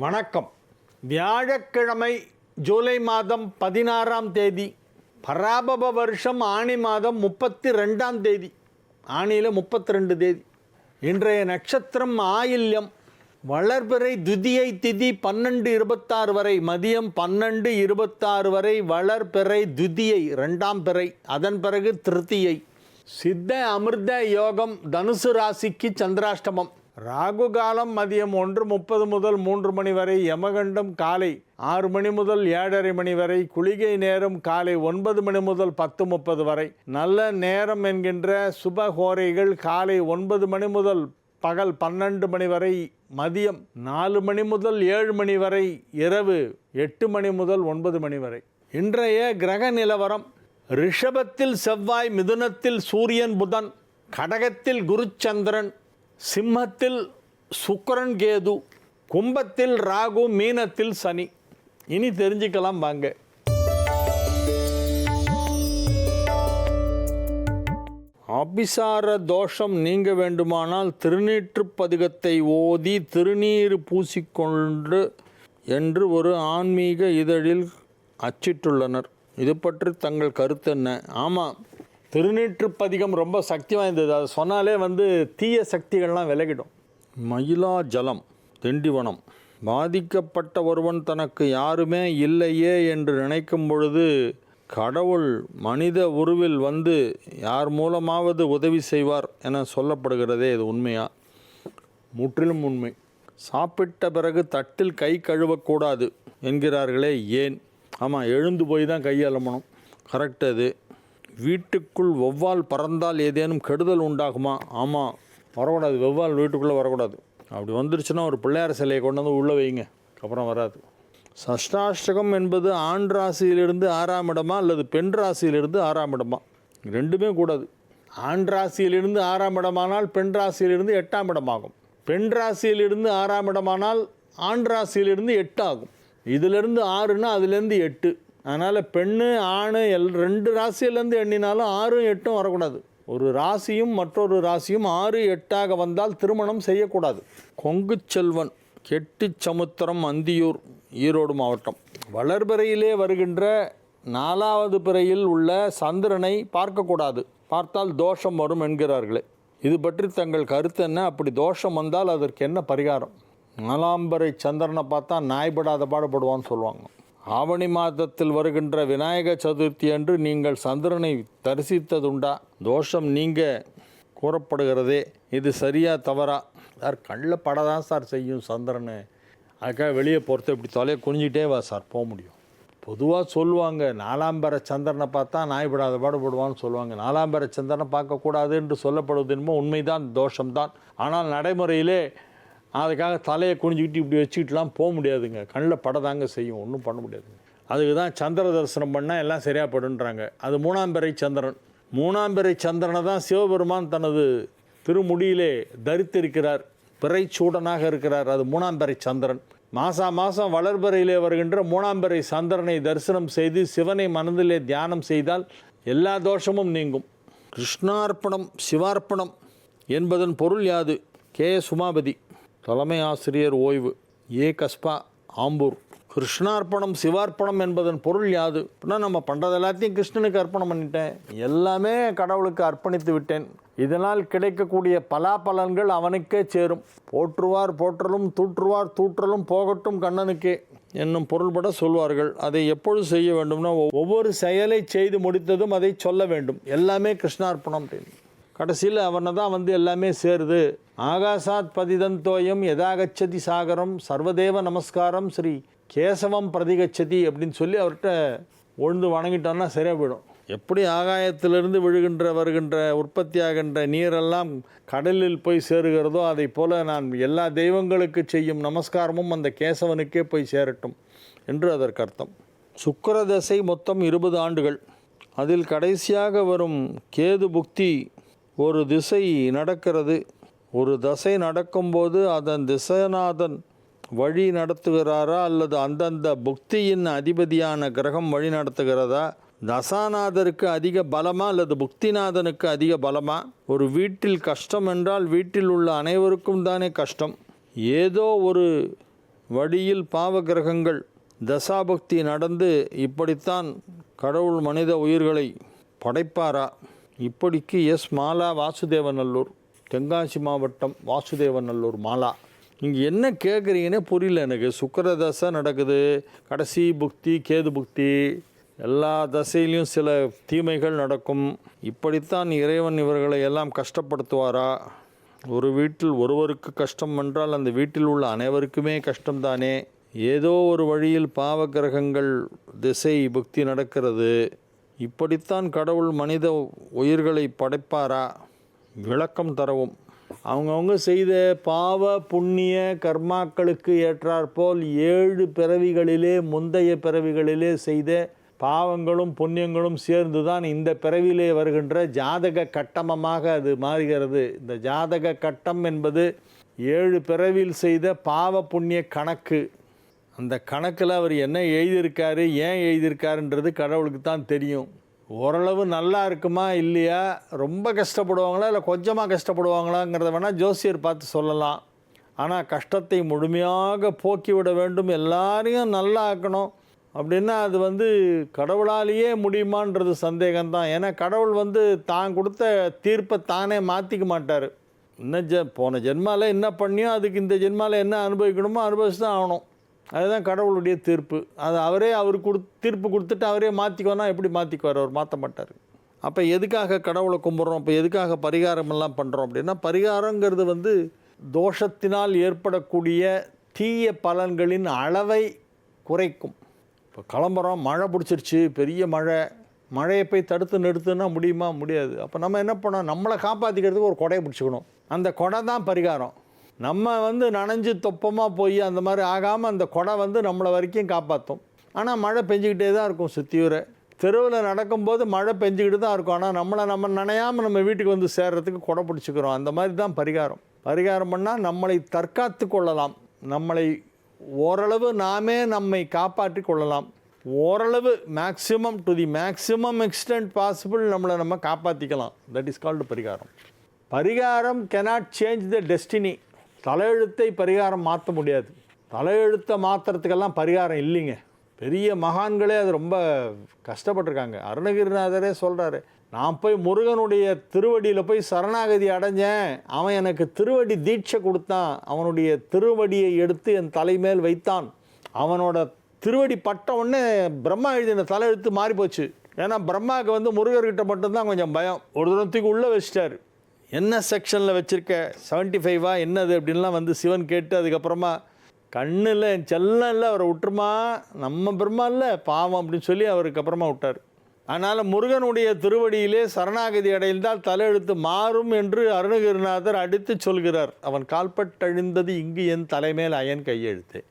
வணக்கம். வியாழக்கிழமை ஜூலை மாதம் 16ஆம் தேதி, பராபவ வருஷம் ஆணி மாதம் 32ஆம் தேதி, ஆணியில் 32 தேதி. இன்றைய நட்சத்திரம் ஆயில்யம். வளர்பிறை துதியை திதி 12:26 வரை, மதியம் 12:26 வரை வளர்பிறை துதியை 2ஆம் பிறை, அதன் பிறகு திருத்தியை. சித்த அமிர்த யோகம். தனுசு ராசிக்கு சந்திராஷ்டமம். ராகு காலம் மதியம் 1:30 முதல் 3 மணி வரை, யமகண்டம் காலை 6 மணி முதல் 7:30 மணி வரை, குளிகை நேரம் காலை 9 மணி முதல் 10:30 வரை. நல்ல நேரம் என்கின்ற சுபஹோரைகள் காலை 9 மணி முதல் பகல் 12 மணி வரை, மதியம் 4 மணி முதல் 7 மணி வரை, இரவு 8 மணி முதல் 9 மணி வரை. இன்றைய கிரக நிலவரம்: ரிஷபத்தில் செவ்வாய், மிதுனத்தில் சூரியன் புதன், கடகத்தில் குருச்சந்திரன், சிம்மத்தில் சுக்கிரன் கேது, கும்பத்தில் ராகு, மீனத்தில் சனி. இனி தெரிஞ்சுக்கலாம் வாங்க. அபிசார தோஷம் நீங்க வேண்டுமானால் திருநீற்றுப்பதிகத்தை ஓதி திருநீர் பூசிக்கொண்டு என்று ஒரு ஆன்மீக இதழில் அச்சிட்டுள்ளனர். இது பற்றி தங்கள் கருத்து என்ன? ஆமாம், திருநீற்றுப்பதிகம் ரொம்ப சக்தி வாய்ந்தது. அதை சொன்னாலே தீய சக்திகள்லாம் விலகிடும். மயிலாஜலம், திண்டிவனம். பாதிக்கப்பட்ட ஒருவன் தனக்கு யாருமே இல்லையே என்று நினைக்கும் பொழுது கடவுள் மனித உருவில் யார் மூலமாவது உதவி செய்வார் என சொல்லப்படுகிறதே, இது உண்மையா? முற்றிலும் உண்மை. சாப்பிட்ட பிறகு தட்டில் கை கழுவக்கூடாது என்கிறார்களே, ஏன்? ஆமாம், எழுந்து போய் தான் கையலமணும். கரெக்ட். அது வீட்டுக்குள் வௌவால் பறந்தால் ஏதேனும் கெடுதல் உண்டாகுமா? ஆமாம், வரக்கூடாது. வௌவால் வீட்டுக்குள்ளே வரக்கூடாது. அப்படி வந்துருச்சுன்னா ஒரு பிள்ளையார் சிலையை கொண்டு உள்ளே வைங்க, அப்புறம் வராது. சஷ்டாஷ்டகம் என்பது ஆண் ராசியிலிருந்து 6ஆம் இடமா அல்லது பெண் ராசியிலிருந்து 6ஆம் இடமா? ரெண்டுமே கூடாது. ஆண் ராசியிலிருந்து 6ஆம் இடமானால் பெண் ராசியிலிருந்து 8ஆம் இடமாகும். பெண் ராசியிலிருந்து 6ஆம் இடமானால் ஆண் ராசியிலிருந்து 8 ஆகும். இதிலிருந்து 6ன்னா அதுலேருந்து 8. அதனால் பெண்ணு ஆண் 2 ராசியிலேருந்து எண்ணினாலும் 6ம் 8ம் வரக்கூடாது. ஒரு ராசியும் மற்றொரு ராசியும் 6, 8ஆக வந்தால் திருமணம் செய்யக்கூடாது. கொங்கு செல்வன், கெட்டிச்சமுத்திரம், அந்தியூர், ஈரோடு மாவட்டம். வளர்பிறையிலே வருகின்ற 4வது பிறையில் உள்ள சந்திரனை பார்க்கக்கூடாது. பார்த்தால் தோஷம் வரும் என்கிறார்களே, இது பற்றி தங்கள் கருத்து என்ன? அப்படி தோஷம் வந்தால் அதற்கு என்ன பரிகாரம்? 4ஆம் பிறை சந்திரனை பார்த்தா நாய்படாத பாடுபடுவான்னு சொல்லுவாங்க. ஆவணி மாதத்தில் வருகின்ற விநாயக சதுர்த்தி அன்று நீங்கள் சந்திரனை தரிசித்ததுண்டா? தோஷம் நீங்க கூறப்படுகிறதே, இது சரியா தவறா? சார், கண்ணில் படதான் சார் செய்யும் சந்திரனை. அதுக்காக வெளியே போகிறது இப்படி தொலைய குனிஞ்சிட்டே வா சார் போக முடியும். பொதுவாக சொல்லுவாங்க, 4ஆம் பிறை சந்திரனை பார்த்தா நாய்படாத பாடுபடுவான்னு சொல்லுவாங்க. 4ஆம் பிறை சந்திரனை பார்க்கக்கூடாது என்று சொல்லப்படுவது என்னமோ உண்மைதான், தோஷம்தான். ஆனால் நடைமுறையிலே அதுக்காக தலையை குனிஞ்சிக்கிட்டு இப்படி வச்சுக்கிட்டுலாம் போக முடியாதுங்க. கண்ணில் படதாங்க செய்யும், ஒன்றும் பண்ண முடியாதுங்க. அதுக்கு தான் சந்திர தரிசனம் பண்ணால் எல்லாம் சரியாக படுன்றாங்க. அது 3ஆம் பிறை சந்திரன். 3ஆம் பிறை சந்திரனை தான் சிவபெருமான் தனது திருமுடியிலே தரித்திருக்கிறார். பிறை சூடனாக இருக்கிறார். அது 3ஆம் பிறை சந்திரன். மாதம் வளர்பிறையிலே வருகின்ற 3ஆம் பிறை சந்திரனை தரிசனம் செய்து சிவனை மனதிலே தியானம் செய்தால் எல்லா தோஷமும் நீங்கும். கிருஷ்ணார்ப்பணம் சிவார்ப்பணம் என்பதன் பொருள் யாது? கே. சுமாபதி, தலைமை ஆசிரியர் ஓய்வு, ஏ. கஸ்பா, ஆம்பூர். கிருஷ்ணார்ப்பணம் சிவார்ப்பணம் என்பதன் பொருள் யாது? அப்படின்னா நம்ம பண்ணுறது எல்லாத்தையும் கிருஷ்ணனுக்கு அர்ப்பணம் பண்ணிட்டேன், எல்லாமே கடவுளுக்கு அர்ப்பணித்து விட்டேன், இதனால் கிடைக்கக்கூடிய பலாபலன்கள் அவனுக்கே சேரும். போற்றுவார் போற்றலும் தூற்றுவார் தூற்றலும் போகட்டும் கண்ணனுக்கே என்னும் பொருள்பட சொல்வார்கள். அதை எப்பொழுது செய்ய வேண்டும்னா, ஒவ்வொரு செயலை செய்து முடித்ததும் அதை சொல்ல வேண்டும். எல்லாமே கிருஷ்ணார்ப்பணம் அப்படின்னு. கடைசியில் அவனை தான் எல்லாமே சேருது. ஆகாசாத் பதிதந்தோயம் யதாகச்சதி சாகரம் சர்வதேவ நமஸ்காரம் ஸ்ரீ கேசவம் பிரதிகச்சதி அப்படின்னு சொல்லி அவர்கிட்ட உழுந்து வணங்கிட்டோன்னா சரியாக போயிடும். எப்படி ஆகாயத்திலிருந்து வருகின்ற உற்பத்தி ஆகின்ற நீரெல்லாம் கடலில் போய் சேருகிறதோ, அதை போல் நான் எல்லா தெய்வங்களுக்கு செய்யும் நமஸ்காரமும் அந்த கேசவனுக்கே போய் சேரட்டும் என்று அதற்கு அர்த்தம். சுக்கிரதசை மொத்தம் 20 ஆண்டுகள். அதில் கடைசியாக வரும் கேது புக்தி ஒரு திசை நடக்கிறது. ஒரு தசை நடக்கும்போது அதன் திசைநாதன் வழி நடத்துகிறாரா அல்லது அந்தந்த புக்தியின் அதிபதியான கிரகம் வழி நடத்துகிறதா? தசாநாதருக்கு அதிக பலமா அல்லது புக்திநாதனுக்கு அதிக பலமா? ஒரு வீட்டில் கஷ்டம் என்றால் வீட்டில் உள்ள அனைவருக்கும் தானே கஷ்டம். ஏதோ ஒரு வழியில் பாவ கிரகங்கள் தசாபக்தி நடந்து இப்படித்தான் கடவுள் மனித உயிர்களை படைப்பாரா? இப்படிக்கு எஸ் மாலா, வாசுதேவநல்லூர், தென்காசி மாவட்டம் வாசுதேவநல்லூர் மாலா. நீங்கள் என்ன கேட்குறீங்கன்னே புரியல எனக்கு. சுக்கிர தசை நடக்குது, கடைசி புக்தி கேது புக்தி, எல்லா தசையிலையும் சில தீமைகள் நடக்கும். இப்படித்தான் இறைவன் இவர்களை எல்லாம் கஷ்டப்படுத்துவாரா? ஒரு வீட்டில் ஒருவருக்கு கஷ்டம் என்றால் அந்த வீட்டில் உள்ள அனைவருக்குமே கஷ்டம்தானே. ஏதோ ஒரு வழியில் பாவ கிரகங்கள் திசை புக்தி நடக்கிறது. இப்படித்தான் கடவுள் மனித உயிர்களை படைப்பாரா? விளக்கம் தரவும். அவங்கவுங்க செய்த பாவ புண்ணிய கர்மாக்களுக்கு ஏற்றாற்போல் 7 பிறவிகளிலே, முந்தைய பிறவிகளிலே செய்த பாவங்களும் புண்ணியங்களும் சேர்ந்து தான் இந்த பிறவிலே வருகின்ற ஜாதக கட்டமமாக அது மாறுகிறது. இந்த ஜாதக கட்டம் என்பது 7 பிறவியில் செய்த பாவ புண்ணிய கணக்கு. அந்த கணக்கில் அவர் என்ன எழுதியிருக்காரு, ஏன் எழுதியிருக்காருன்றது கடவுளுக்கு தான் தெரியும். ஓரளவு நல்லா இருக்குமா இல்லையா, ரொம்ப கஷ்டப்படுவாங்களா இல்லை கொஞ்சமாக கஷ்டப்படுவாங்களாங்கிறத வேணால் ஜோசியர் பார்த்து சொல்லலாம். ஆனால் கஷ்டத்தை முழுமையாக போக்கிவிட வேண்டும், எல்லாரையும் நல்லா ஆக்கணும் அப்படின்னா அது கடவுளாலேயே முடியுமான்றது சந்தேகம்தான். ஏன்னா கடவுள் தான் கொடுத்த தீர்ப்பை தானே மாற்றிக்க மாட்டார். இன்னும் போன ஜென்மாவில் என்ன பண்ணியோ அதுக்கு இந்த ஜென்மாவில் என்ன அனுபவிக்கணுமோ அனுபவிச்சு தான் ஆகணும். அதுதான் கடவுளுடைய தீர்ப்பு. அது அவருக்கு தீர்ப்பு கொடுத்துட்டு அவரே மாற்றிக்கோனா எப்படி மாற்றிக்குவார்? அவர் மாற்ற மாட்டார். அப்போ எதுக்காக கடவுளை கும்பிட்றோம், இப்போ எதுக்காக பரிகாரமெல்லாம் பண்ணுறோம் அப்படின்னா, பரிகாரங்கிறது தோஷத்தினால் ஏற்படக்கூடிய தீய பலன்களின் அளவை குறைக்கும். இப்போ கிளம்புறோம், மழை பிடிச்சிருச்சு, பெரிய மழையை போய் தடுத்து நிறுத்துன்னா முடியுமா? முடியாது. அப்போ நம்ம என்ன பண்ணோம், நம்மளை காப்பாற்றிக்கிறதுக்கு ஒரு கொடையை பிடிச்சிக்கணும். அந்த கொடை தான் பரிகாரம். நம்ம நனைஞ்சு தொப்பமாக போய் அந்த மாதிரி ஆகாமல் அந்த கொடை நம்மளை வரைக்கும் காப்பாற்றும். ஆனால் மழை பெஞ்சிக்கிட்டே தான் இருக்கும். சுற்றியூர தெருவில் நடக்கும்போது மழை பெஞ்சிக்கிட்டு தான் இருக்கும். ஆனால் நம்ம நனையாமல் நம்ம வீட்டுக்கு சேர்கிறதுக்கு கொடை பிடிச்சிக்கிறோம். அந்த மாதிரி தான் பரிகாரம். பரிகாரம் பண்ணால் நம்மளை தற்காத்து கொள்ளலாம். நம்மளை ஓரளவு நாமே நம்மை காப்பாற்றி கொள்ளலாம். ஓரளவு maximum to the maximum extend possible நம்மளை நம்ம காப்பாற்றிக்கலாம். தட் இஸ் கால்டு பரிகாரம். பரிகாரம் cannot சேஞ்ச் த டெஸ்டினி. தலையெழுத்தை பரிகாரம் மாற்ற முடியாது. தலையெழுத்தை மாற்றுறதுக்கெல்லாம் பரிகாரம் இல்லைங்க. பெரிய மகான்களே அது ரொம்ப கஷ்டப்பட்டிருக்காங்க. அருணகிரிநாதரே சொல்கிறாரு, நான் போய் முருகனுடைய திருவடியில் போய் சரணாகதி அடைஞ்சேன், அவன் எனக்கு திருவடி தீட்சை கொடுத்தான், அவனுடைய திருவடியை எடுத்து என் தலைமேல் வைத்தான், அவனோட திருவடி பட்ட உடனே பிரம்மா எழுதின தலையெழுத்து மாறி போச்சு. ஏன்னா பிரம்மாவுக்கு முருகர்கிட்ட மட்டும்தான் கொஞ்சம் பயம். ஒரு தூரத்துக்கு உள்ளே வச்சிட்டார். என்ன செக்ஷனில் வச்சுருக்க, 75 என்னது அப்படின்லாம் சிவன் கேட்டு அதுக்கப்புறமா கண்ணில் என் செல்லம் இல்லை அவரை விட்டுருமா, நம்ம பிரம்மா இல்லை பாவம் அப்படின்னு சொல்லி அவருக்கு அப்புறமா விட்டார். அதனால் முருகனுடைய திருவடியிலே சரணாகதி அடைந்தால் தலையெழுத்து மாறும் என்று அருணகிரிநாதர் அடித்து சொல்கிறார். அவன் கால்பட்டழிந்தது இங்கு என் தலைமேல் அயன் கையெழுத்து.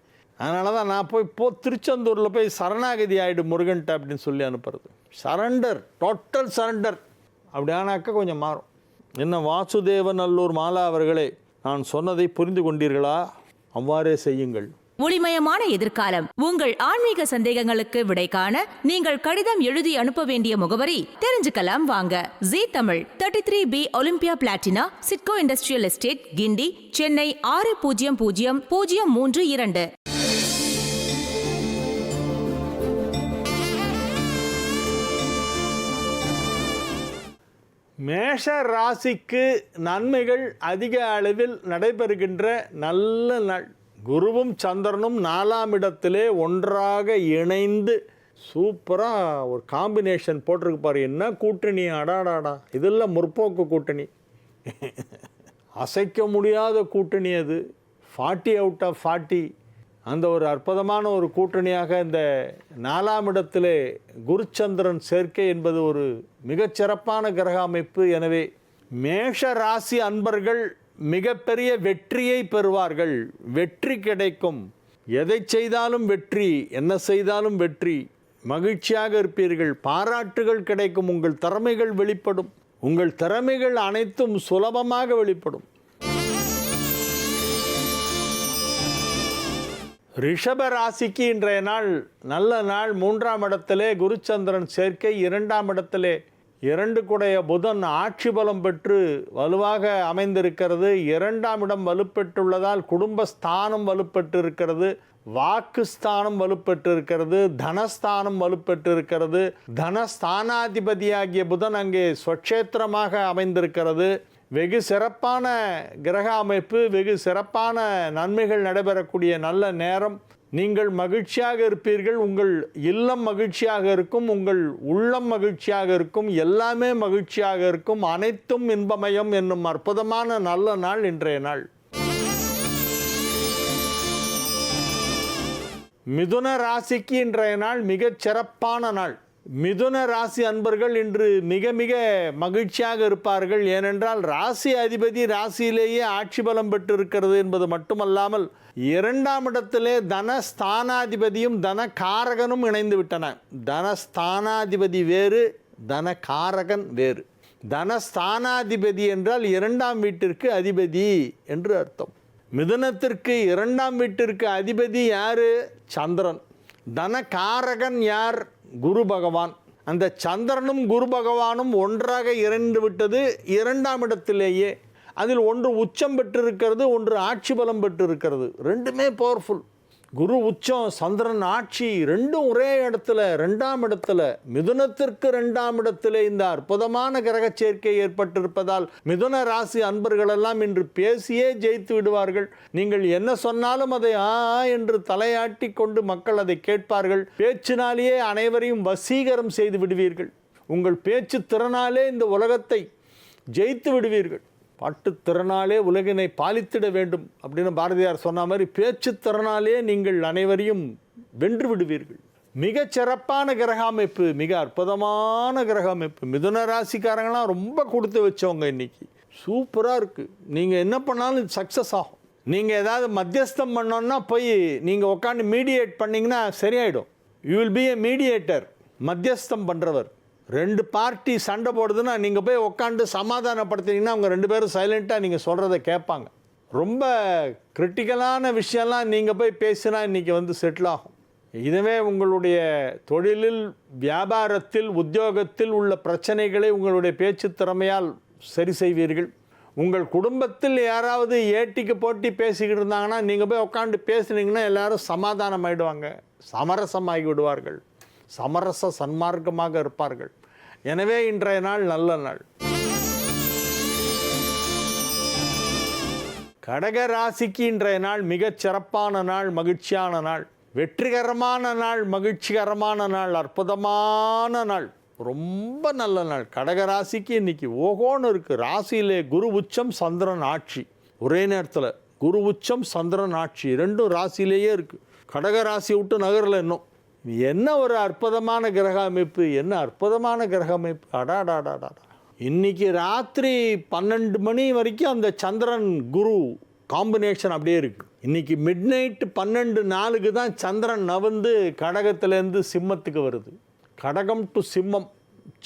அதனால தான் நான் போய் திருச்செந்தூரில் போய் சரணாகதி ஆகிடு முருகன்ட்ட அப்படின்னு சொல்லி அனுப்புறது. Surrender, total surrender. அப்படி ஆனாக்க கொஞ்சம் மாறும். என்ன வாசுதேவநல்லூர் மாலா அவர்களே, நான் சொன்னதை புரிந்து கொண்டீர்களா? அவ்வாறே செய்யுங்கள். ஒளிமயமான எதிர்காலம். உங்கள் ஆன்மீக சந்தேகங்களுக்கு விடை காண நீங்கள் கடிதம் எழுதி அனுப்ப வேண்டிய முகவரி தெரிஞ்சுக்கலாம் வாங்க. Zee Tamil, 33B Olympia Platina, SIDCO industrial estate, Guindy, Chennai 600032. மேஷ ராசிக்கு நன்மைகள் அதிக அளவில் நடைபெறுகின்ற நல்ல நாள். குருவும் சந்திரனும் 4ஆம் இடத்திலே ஒன்றாக இணைந்து சூப்பராக ஒரு காம்பினேஷன் போட்டிருக்கு பாரு. என்ன கூட்டணி, அடாடாடா! இதெல்லாம் முற்போக்கு கூட்டணி, அசைக்க முடியாத கூட்டணி. அது 40 out of 40. அந்த ஒரு அற்புதமான ஒரு கூட்டணியாக இந்த 4ஆம் இடத்திலே குருச்சந்திரன் சேர்க்கை என்பது ஒரு மிகச்சிறப்பான கிரக அமைப்பு. எனவே மேஷ ராசி அன்பர்கள் மிகப்பெரிய வெற்றியை பெறுவார்கள். வெற்றி கிடைக்கும். எதை செய்தாலும் வெற்றி, என்ன செய்தாலும் வெற்றி. மகிழ்ச்சியாக இருப்பீர்கள். பாராட்டுகள் கிடைக்கும். உங்கள் திறமைகள் வெளிப்படும். உங்கள் திறமைகள் அனைத்தும் சுலபமாக வெளிப்படும். ரிஷப ராசிக்கு இன்றைய நாள் நல்ல நாள். 3ஆம் இடத்திலே குருச்சந்திரன் சேர்க்கை, 2ஆம் இடத்திலே 2 குடைய புதன் ஆட்சி பலம் பெற்று வலுவாக அமைந்திருக்கிறது. 2ஆம் இடம் வலுப்பெற்றுள்ளதால் குடும்பஸ்தானம் வலுப்பெற்றிருக்கிறது, வாக்குஸ்தானம் வலுப்பெற்றிருக்கிறது, தனஸ்தானம் வலுப்பெற்றிருக்கிறது. தனஸ்தானாதிபதியாகிய புதன் அங்கே ஸ்வக்ஷேத்திரமாக அமைந்திருக்கிறது. வெகு சிறப்பான கிரக அமைப்பு, வெகு சிறப்பான நன்மைகள் நடைபெறக்கூடிய நல்ல நேரம். நீங்கள் மகிழ்ச்சியாக இருப்பீர்கள், உங்கள் இல்லம் மகிழ்ச்சியாக இருக்கும், உங்கள் உள்ளம் மகிழ்ச்சியாக இருக்கும், எல்லாமே மகிழ்ச்சியாக இருக்கும். அனைத்தும் இன்பமயம் என்னும் அற்புதமான நல்ல நாள் இன்றைய நாள். மிதுன ராசிக்கு இன்றைய நாள் மிகச் சிறப்பான நாள். மிதுன ராசி அன்பர்கள் இன்று மிக மிக மகிழ்ச்சியாக இருப்பார்கள். ஏனென்றால் ராசி அதிபதி ராசியிலேயே ஆட்சி பலம் பெற்றிருக்கிறது என்பது மட்டுமல்லாமல் 2ஆம் இடத்திலே தனஸ்தானாதிபதியும் தனகாரகனும் இணைந்து விட்டன. தனஸ்தானாதிபதி வேறு, தனகாரகன் வேறு. தனஸ்தானாதிபதி என்றால் 2ஆம் வீட்டிற்கு அதிபதி என்று அர்த்தம். மிதுனத்திற்கு 2ஆம் வீட்டிற்கு அதிபதி யாரு? சந்திரன். தனகாரகன் யார்? குரு பகவான். அந்த சந்திரனும் குரு பகவானும் ஒன்றாக இணைந்து விட்டது 2ஆம் இடத்திலேயே. அதில் ஒன்று உச்சம் பெற்றிருக்கிறது, ஒன்று ஆட்சி பலம் பெற்றிருக்கிறது. ரெண்டுமே பவர்ஃபுல். குரு உச்சம், சந்திரன் ஆட்சி, ரெண்டும் ஒரே இடத்துல, 2ஆம் இடத்துல. மிதுனத்திற்கு 2ஆம் இடத்திலே இந்த அற்புதமான கிரக சேர்க்கை ஏற்பட்டிருப்பதால் மிதுன ராசி அன்பர்களெல்லாம் இன்று பேசியே ஜெயித்து விடுவார்கள். நீங்கள் என்ன சொன்னாலும் அதை என்று தலையாட்டி கொண்டு மக்கள் அதை கேட்பார்கள். பேச்சினாலேயே அனைவரையும் வசீகரம் செய்து விடுவீர்கள். உங்கள் பேச்சு திறனாலே இந்த உலகத்தை ஜெயித்து விடுவீர்கள். பாட்டு திறனாலே உலகினை பாலித்திட வேண்டும் அப்படின்னு பாரதியார் சொன்ன மாதிரி பேச்சு திறனாலே நீங்கள் அனைவரையும் வென்று விடுவீர்கள். மிக சிறப்பான கிரக அமைப்பு, மிக அற்புதமான கிரக அமைப்பு. மிதுன ராசிக்காரங்களாம் ரொம்ப கொடுத்து வச்சவங்க இன்னைக்கு. சூப்பராக இருக்குது. நீங்கள் என்ன பண்ணாலும் சக்ஸஸ் ஆகும். நீங்கள் ஏதாவது மத்தியஸ்தம் பண்ணோன்னா போய் நீங்கள் உட்காந்து மீடியேட் பண்ணிங்கன்னா சரியாயிடும். You will be a mediator. மத்தியஸ்தம் பண்ணுறவர். 2 பார்ட்டி சண்டை போடுதுன்னா நீங்கள் போய் உட்காந்து சமாதானப்படுத்தினீங்கன்னா அவங்க 2 பேரும் சைலண்ட்டாக நீங்கள் சொல்கிறத கேட்பாங்க. ரொம்ப கிரிட்டிக்கலான விஷயம்லாம் நீங்கள் போய் பேசினா இன்றைக்கி செட்டில் ஆகும். இதுவே உங்களுடைய தொழிலில், வியாபாரத்தில், உத்தியோகத்தில் உள்ள பிரச்சனைகளை உங்களுடைய பேச்சு திறமையால் சரி செய்வீர்கள். உங்கள் குடும்பத்தில் யாராவது ஏட்டிக்கு போட்டி பேசிக்கிட்டு இருந்தாங்கன்னா நீங்கள் போய் உட்காந்து பேசுனீங்கன்னா எல்லாரும் சமாதானம் ஆகிடுவாங்க, சமரசமாகி விடுவார்கள், சமரச சன்மார்க்கமாக இருப்பார்கள். எனவே இன்றைய நாள் நல்ல நாள். கடக ராசிக்கு இன்றைய நாள் மிகச் சிறப்பான நாள், மகிழ்ச்சியான நாள், வெற்றிகரமான நாள், மகிழ்ச்சிகரமான நாள், அற்புதமான நாள், ரொம்ப நல்ல நாள். கடக ராசிக்கு இன்னைக்கு ஓகோன்னு இருக்குது. ராசியிலே குரு உச்சம், சந்திரன் ஆட்சி. ஒரே நேரத்தில் குரு உச்சம், சந்திரன் ஆட்சி, ரெண்டும் ராசியிலேயே இருக்குது. கடக ராசியை விட்டு நகரில் இன்னும் என்ன ஒரு அற்புதமான கிரக அமைப்பு, என்ன அற்புதமான கிரக அமைப்பு. அடாடாடாடா. இன்னைக்கு ராத்திரி 12 மணி வரைக்கும் அந்த சந்திரன் குரு காம்பினேஷன் அப்படியே இருக்குது. இன்னைக்கு மிட்நைட் 12:04 தான் சந்திரன் நவந்து கடகத்திலேருந்து சிம்மத்துக்கு வருது. கடகம் டு சிம்மம்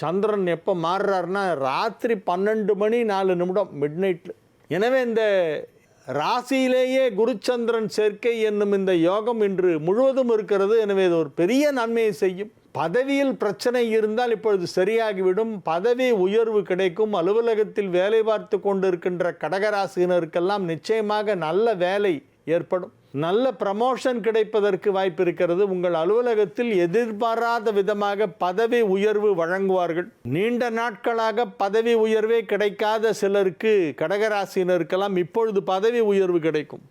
சந்திரன் எப்போ மாறுறாருன்னா ராத்திரி 12 மணி 4 நிமிடம் மிட்நைட்டில். எனவே இந்த ராசியிலேயே குருச்சந்திரன் சேர்க்கை என்னும் இந்த யோகம் இன்று முழுவதும் இருக்கிறது. எனவே இது ஒரு பெரிய நன்மையை செய்யும். பதவியில் பிரச்சனை இருந்தால் இப்பொழுது சரியாகிவிடும். பதவி உயர்வு கிடைக்கும். அலுவலகத்தில் வேலை பார்த்து கொண்டு இருக்கின்ற கடகராசினருக்கெல்லாம் நிச்சயமாக நல்ல வேலை ஏற்படும். நல்ல ப்ரமோஷன் கிடைப்பதற்கு வாய்ப்பு இருக்கிறது. உங்கள் அலுவலகத்தில் எதிர்பாராத விதமாக பதவி உயர்வு வழங்குவார்கள். நீண்ட நாட்களாக பதவி உயர்வே கிடைக்காத சிலருக்கு, கடகராசினருக்கெல்லாம் இப்பொழுது பதவி உயர்வு கிடைக்கும்.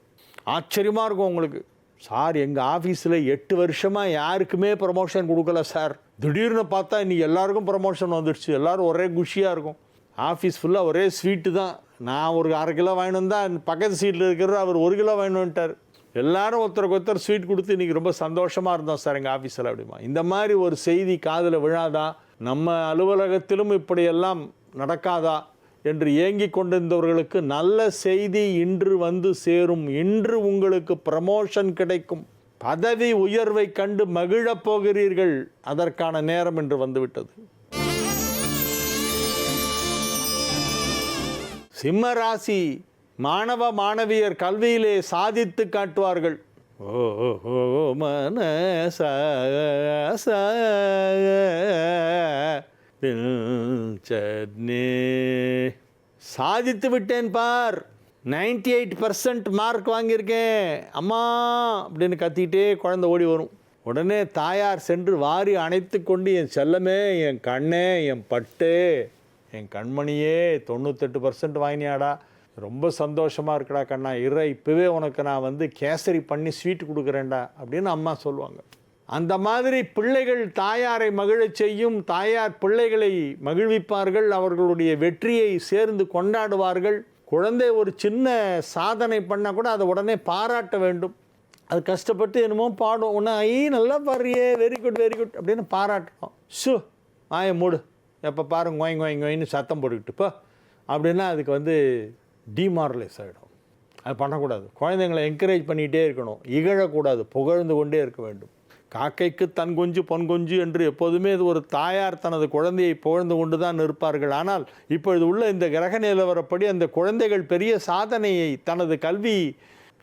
ஆச்சரியமாக இருக்கும் உங்களுக்கு. சார், எங்கள் ஆஃபீஸில் 8 வருஷமாக யாருக்குமே ப்ரமோஷன் கொடுக்கல சார். திடீர்னு பார்த்தா இன்றைக்கி எல்லாருக்கும் ப்ரமோஷன் வந்துடுச்சு. எல்லோரும் ஒரே குஷியாக இருக்கும். ஆஃபீஸ் ஃபுல்லாக ஒரே ஸ்வீட்டு தான். நான் ஒரு 1/2 கிலோ வாங்கிட்டு வந்தால் பக்கத்து சீட்டில் இருக்கிறவர் அவர் 1 கிலோ வாங்கிட்டு வந்துட்டார். எல்லாரும் ஒருத்தருக்கு ஒருத்தர் ஸ்வீட் கொடுத்து இன்றைக்கி ரொம்ப சந்தோஷமாக இருந்தோம் சார் எங்கள் ஆஃபீஸில் அப்படிமா. இந்த மாதிரி ஒரு செய்தி காதில் விழாதா? நம்ம அலுவலகத்திலும் இப்படியெல்லாம் நடக்காதா என்று ஏங்கி கொண்டிருந்தவர்களுக்கு நல்ல செய்தி இன்று வந்து சேரும். இன்று உங்களுக்கு ப்ரமோஷன் கிடைக்கும். பதவி உயர்வை கண்டு மகிழப் போகிறீர்கள். அதற்கான நேரம் இன்று வந்துவிட்டது. சிம்ம ராசி மாணவ மாணவியர் கல்வியிலே சாதித்து காட்டுவார்கள். சட்னி சாதித்து விட்டேன் பார், 98% மார்க் வாங்கியிருக்கேன் அம்மா அப்படின்னு கத்திக்கிட்டே குழந்தை ஓடி வரும். உடனே தாயார் சென்று வாரி அணைத்து கொண்டு, என் செல்லமே, என் கண்ணே, என் பட்டு, என் கண்மணியே, 98% வாங்கினியாடா, ரொம்ப சந்தோஷமாக இருக்குடா கண்ணா, இப்போவே உனக்கு நான் கேசரி பண்ணி ஸ்வீட் கொடுக்குறேன்டா அப்படின்னு அம்மா சொல்லுவாங்க. அந்த மாதிரி பிள்ளைகள் தாயாரை மகிழச் செய்யும், தாயார் பிள்ளைகளை மகிழ்விப்பார்கள், அவர்களுடைய வெற்றியை சேர்ந்து கொண்டாடுவார்கள். குழந்தை ஒரு சின்ன சாதனை பண்ணால் கூட அதை உடனே பாராட்ட வேண்டும். அது கஷ்டப்பட்டு என்னமோ பாடும், ஒன்று நல்லா பாடுறியே, வெரி குட் வெரி குட் அப்படின்னு பாராட்டணும். வாயை மூடு, எப்போ பாருங்க கோயின்னு சத்தம் போட்டுக்கிட்டுப்போ அப்படின்னா அதுக்கு டிமாரலைஸ் ஆகிடும். அது பண்ணக்கூடாது. குழந்தைங்களை என்கரேஜ் பண்ணிகிட்டே இருக்கணும், இகழக்கூடாது, புகழ்ந்து கொண்டே இருக்க வேண்டும். காக்கைக்கு தன் குஞ்சு பொன் குஞ்சு என்று எப்போதுமே இது ஒரு தாயார் தனது குழந்தையை புகழ்ந்து கொண்டு தான் இருப்பார்கள். ஆனால் இப்பொழுது உள்ள இந்த கிரக நிலவரப்படி அந்த குழந்தைகள் பெரிய சாதனையை தனது கல்வி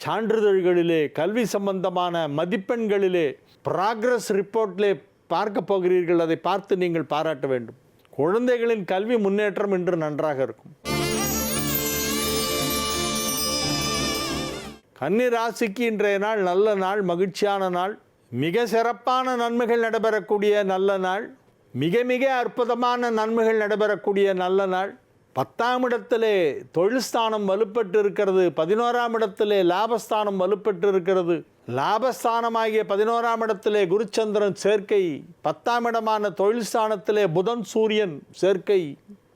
சான்றிதழ்களிலே, கல்வி சம்பந்தமான மதிப்பெண்களிலே, ப்ராக்ரஸ் ரிப்போர்ட்டிலே பார்க்க போகிறீர்கள். அதை பார்த்து நீங்கள் பாராட்ட வேண்டும். குழந்தைகளின் கல்வி முன்னேற்றம் இன்று நன்றாக இருக்கும். கன்னி ராசிக்கு இன்றைய நாள் நல்ல நாள், மகிழ்ச்சியான நாள், மிக சிறப்பான நன்மைகள் நடைபெறக்கூடிய நல்ல நாள், மிக மிக அற்புதமான நன்மைகள் நடைபெறக்கூடிய நல்ல நாள். 10ஆம் இடத்திலே தொழில் ஸ்தானம் வலுப்பெற்று இருக்கிறது. 11ஆம் இடத்திலே லாபஸ்தானம் வலுப்பெற்று இருக்கிறது. லாபஸ்தானமாகிய 11ஆம் இடத்திலே குருச்சந்திரன் சேர்க்கை, 10ஆம் இடமான தொழில் ஸ்தானத்திலே புதன் சூரியன் சேர்க்கை,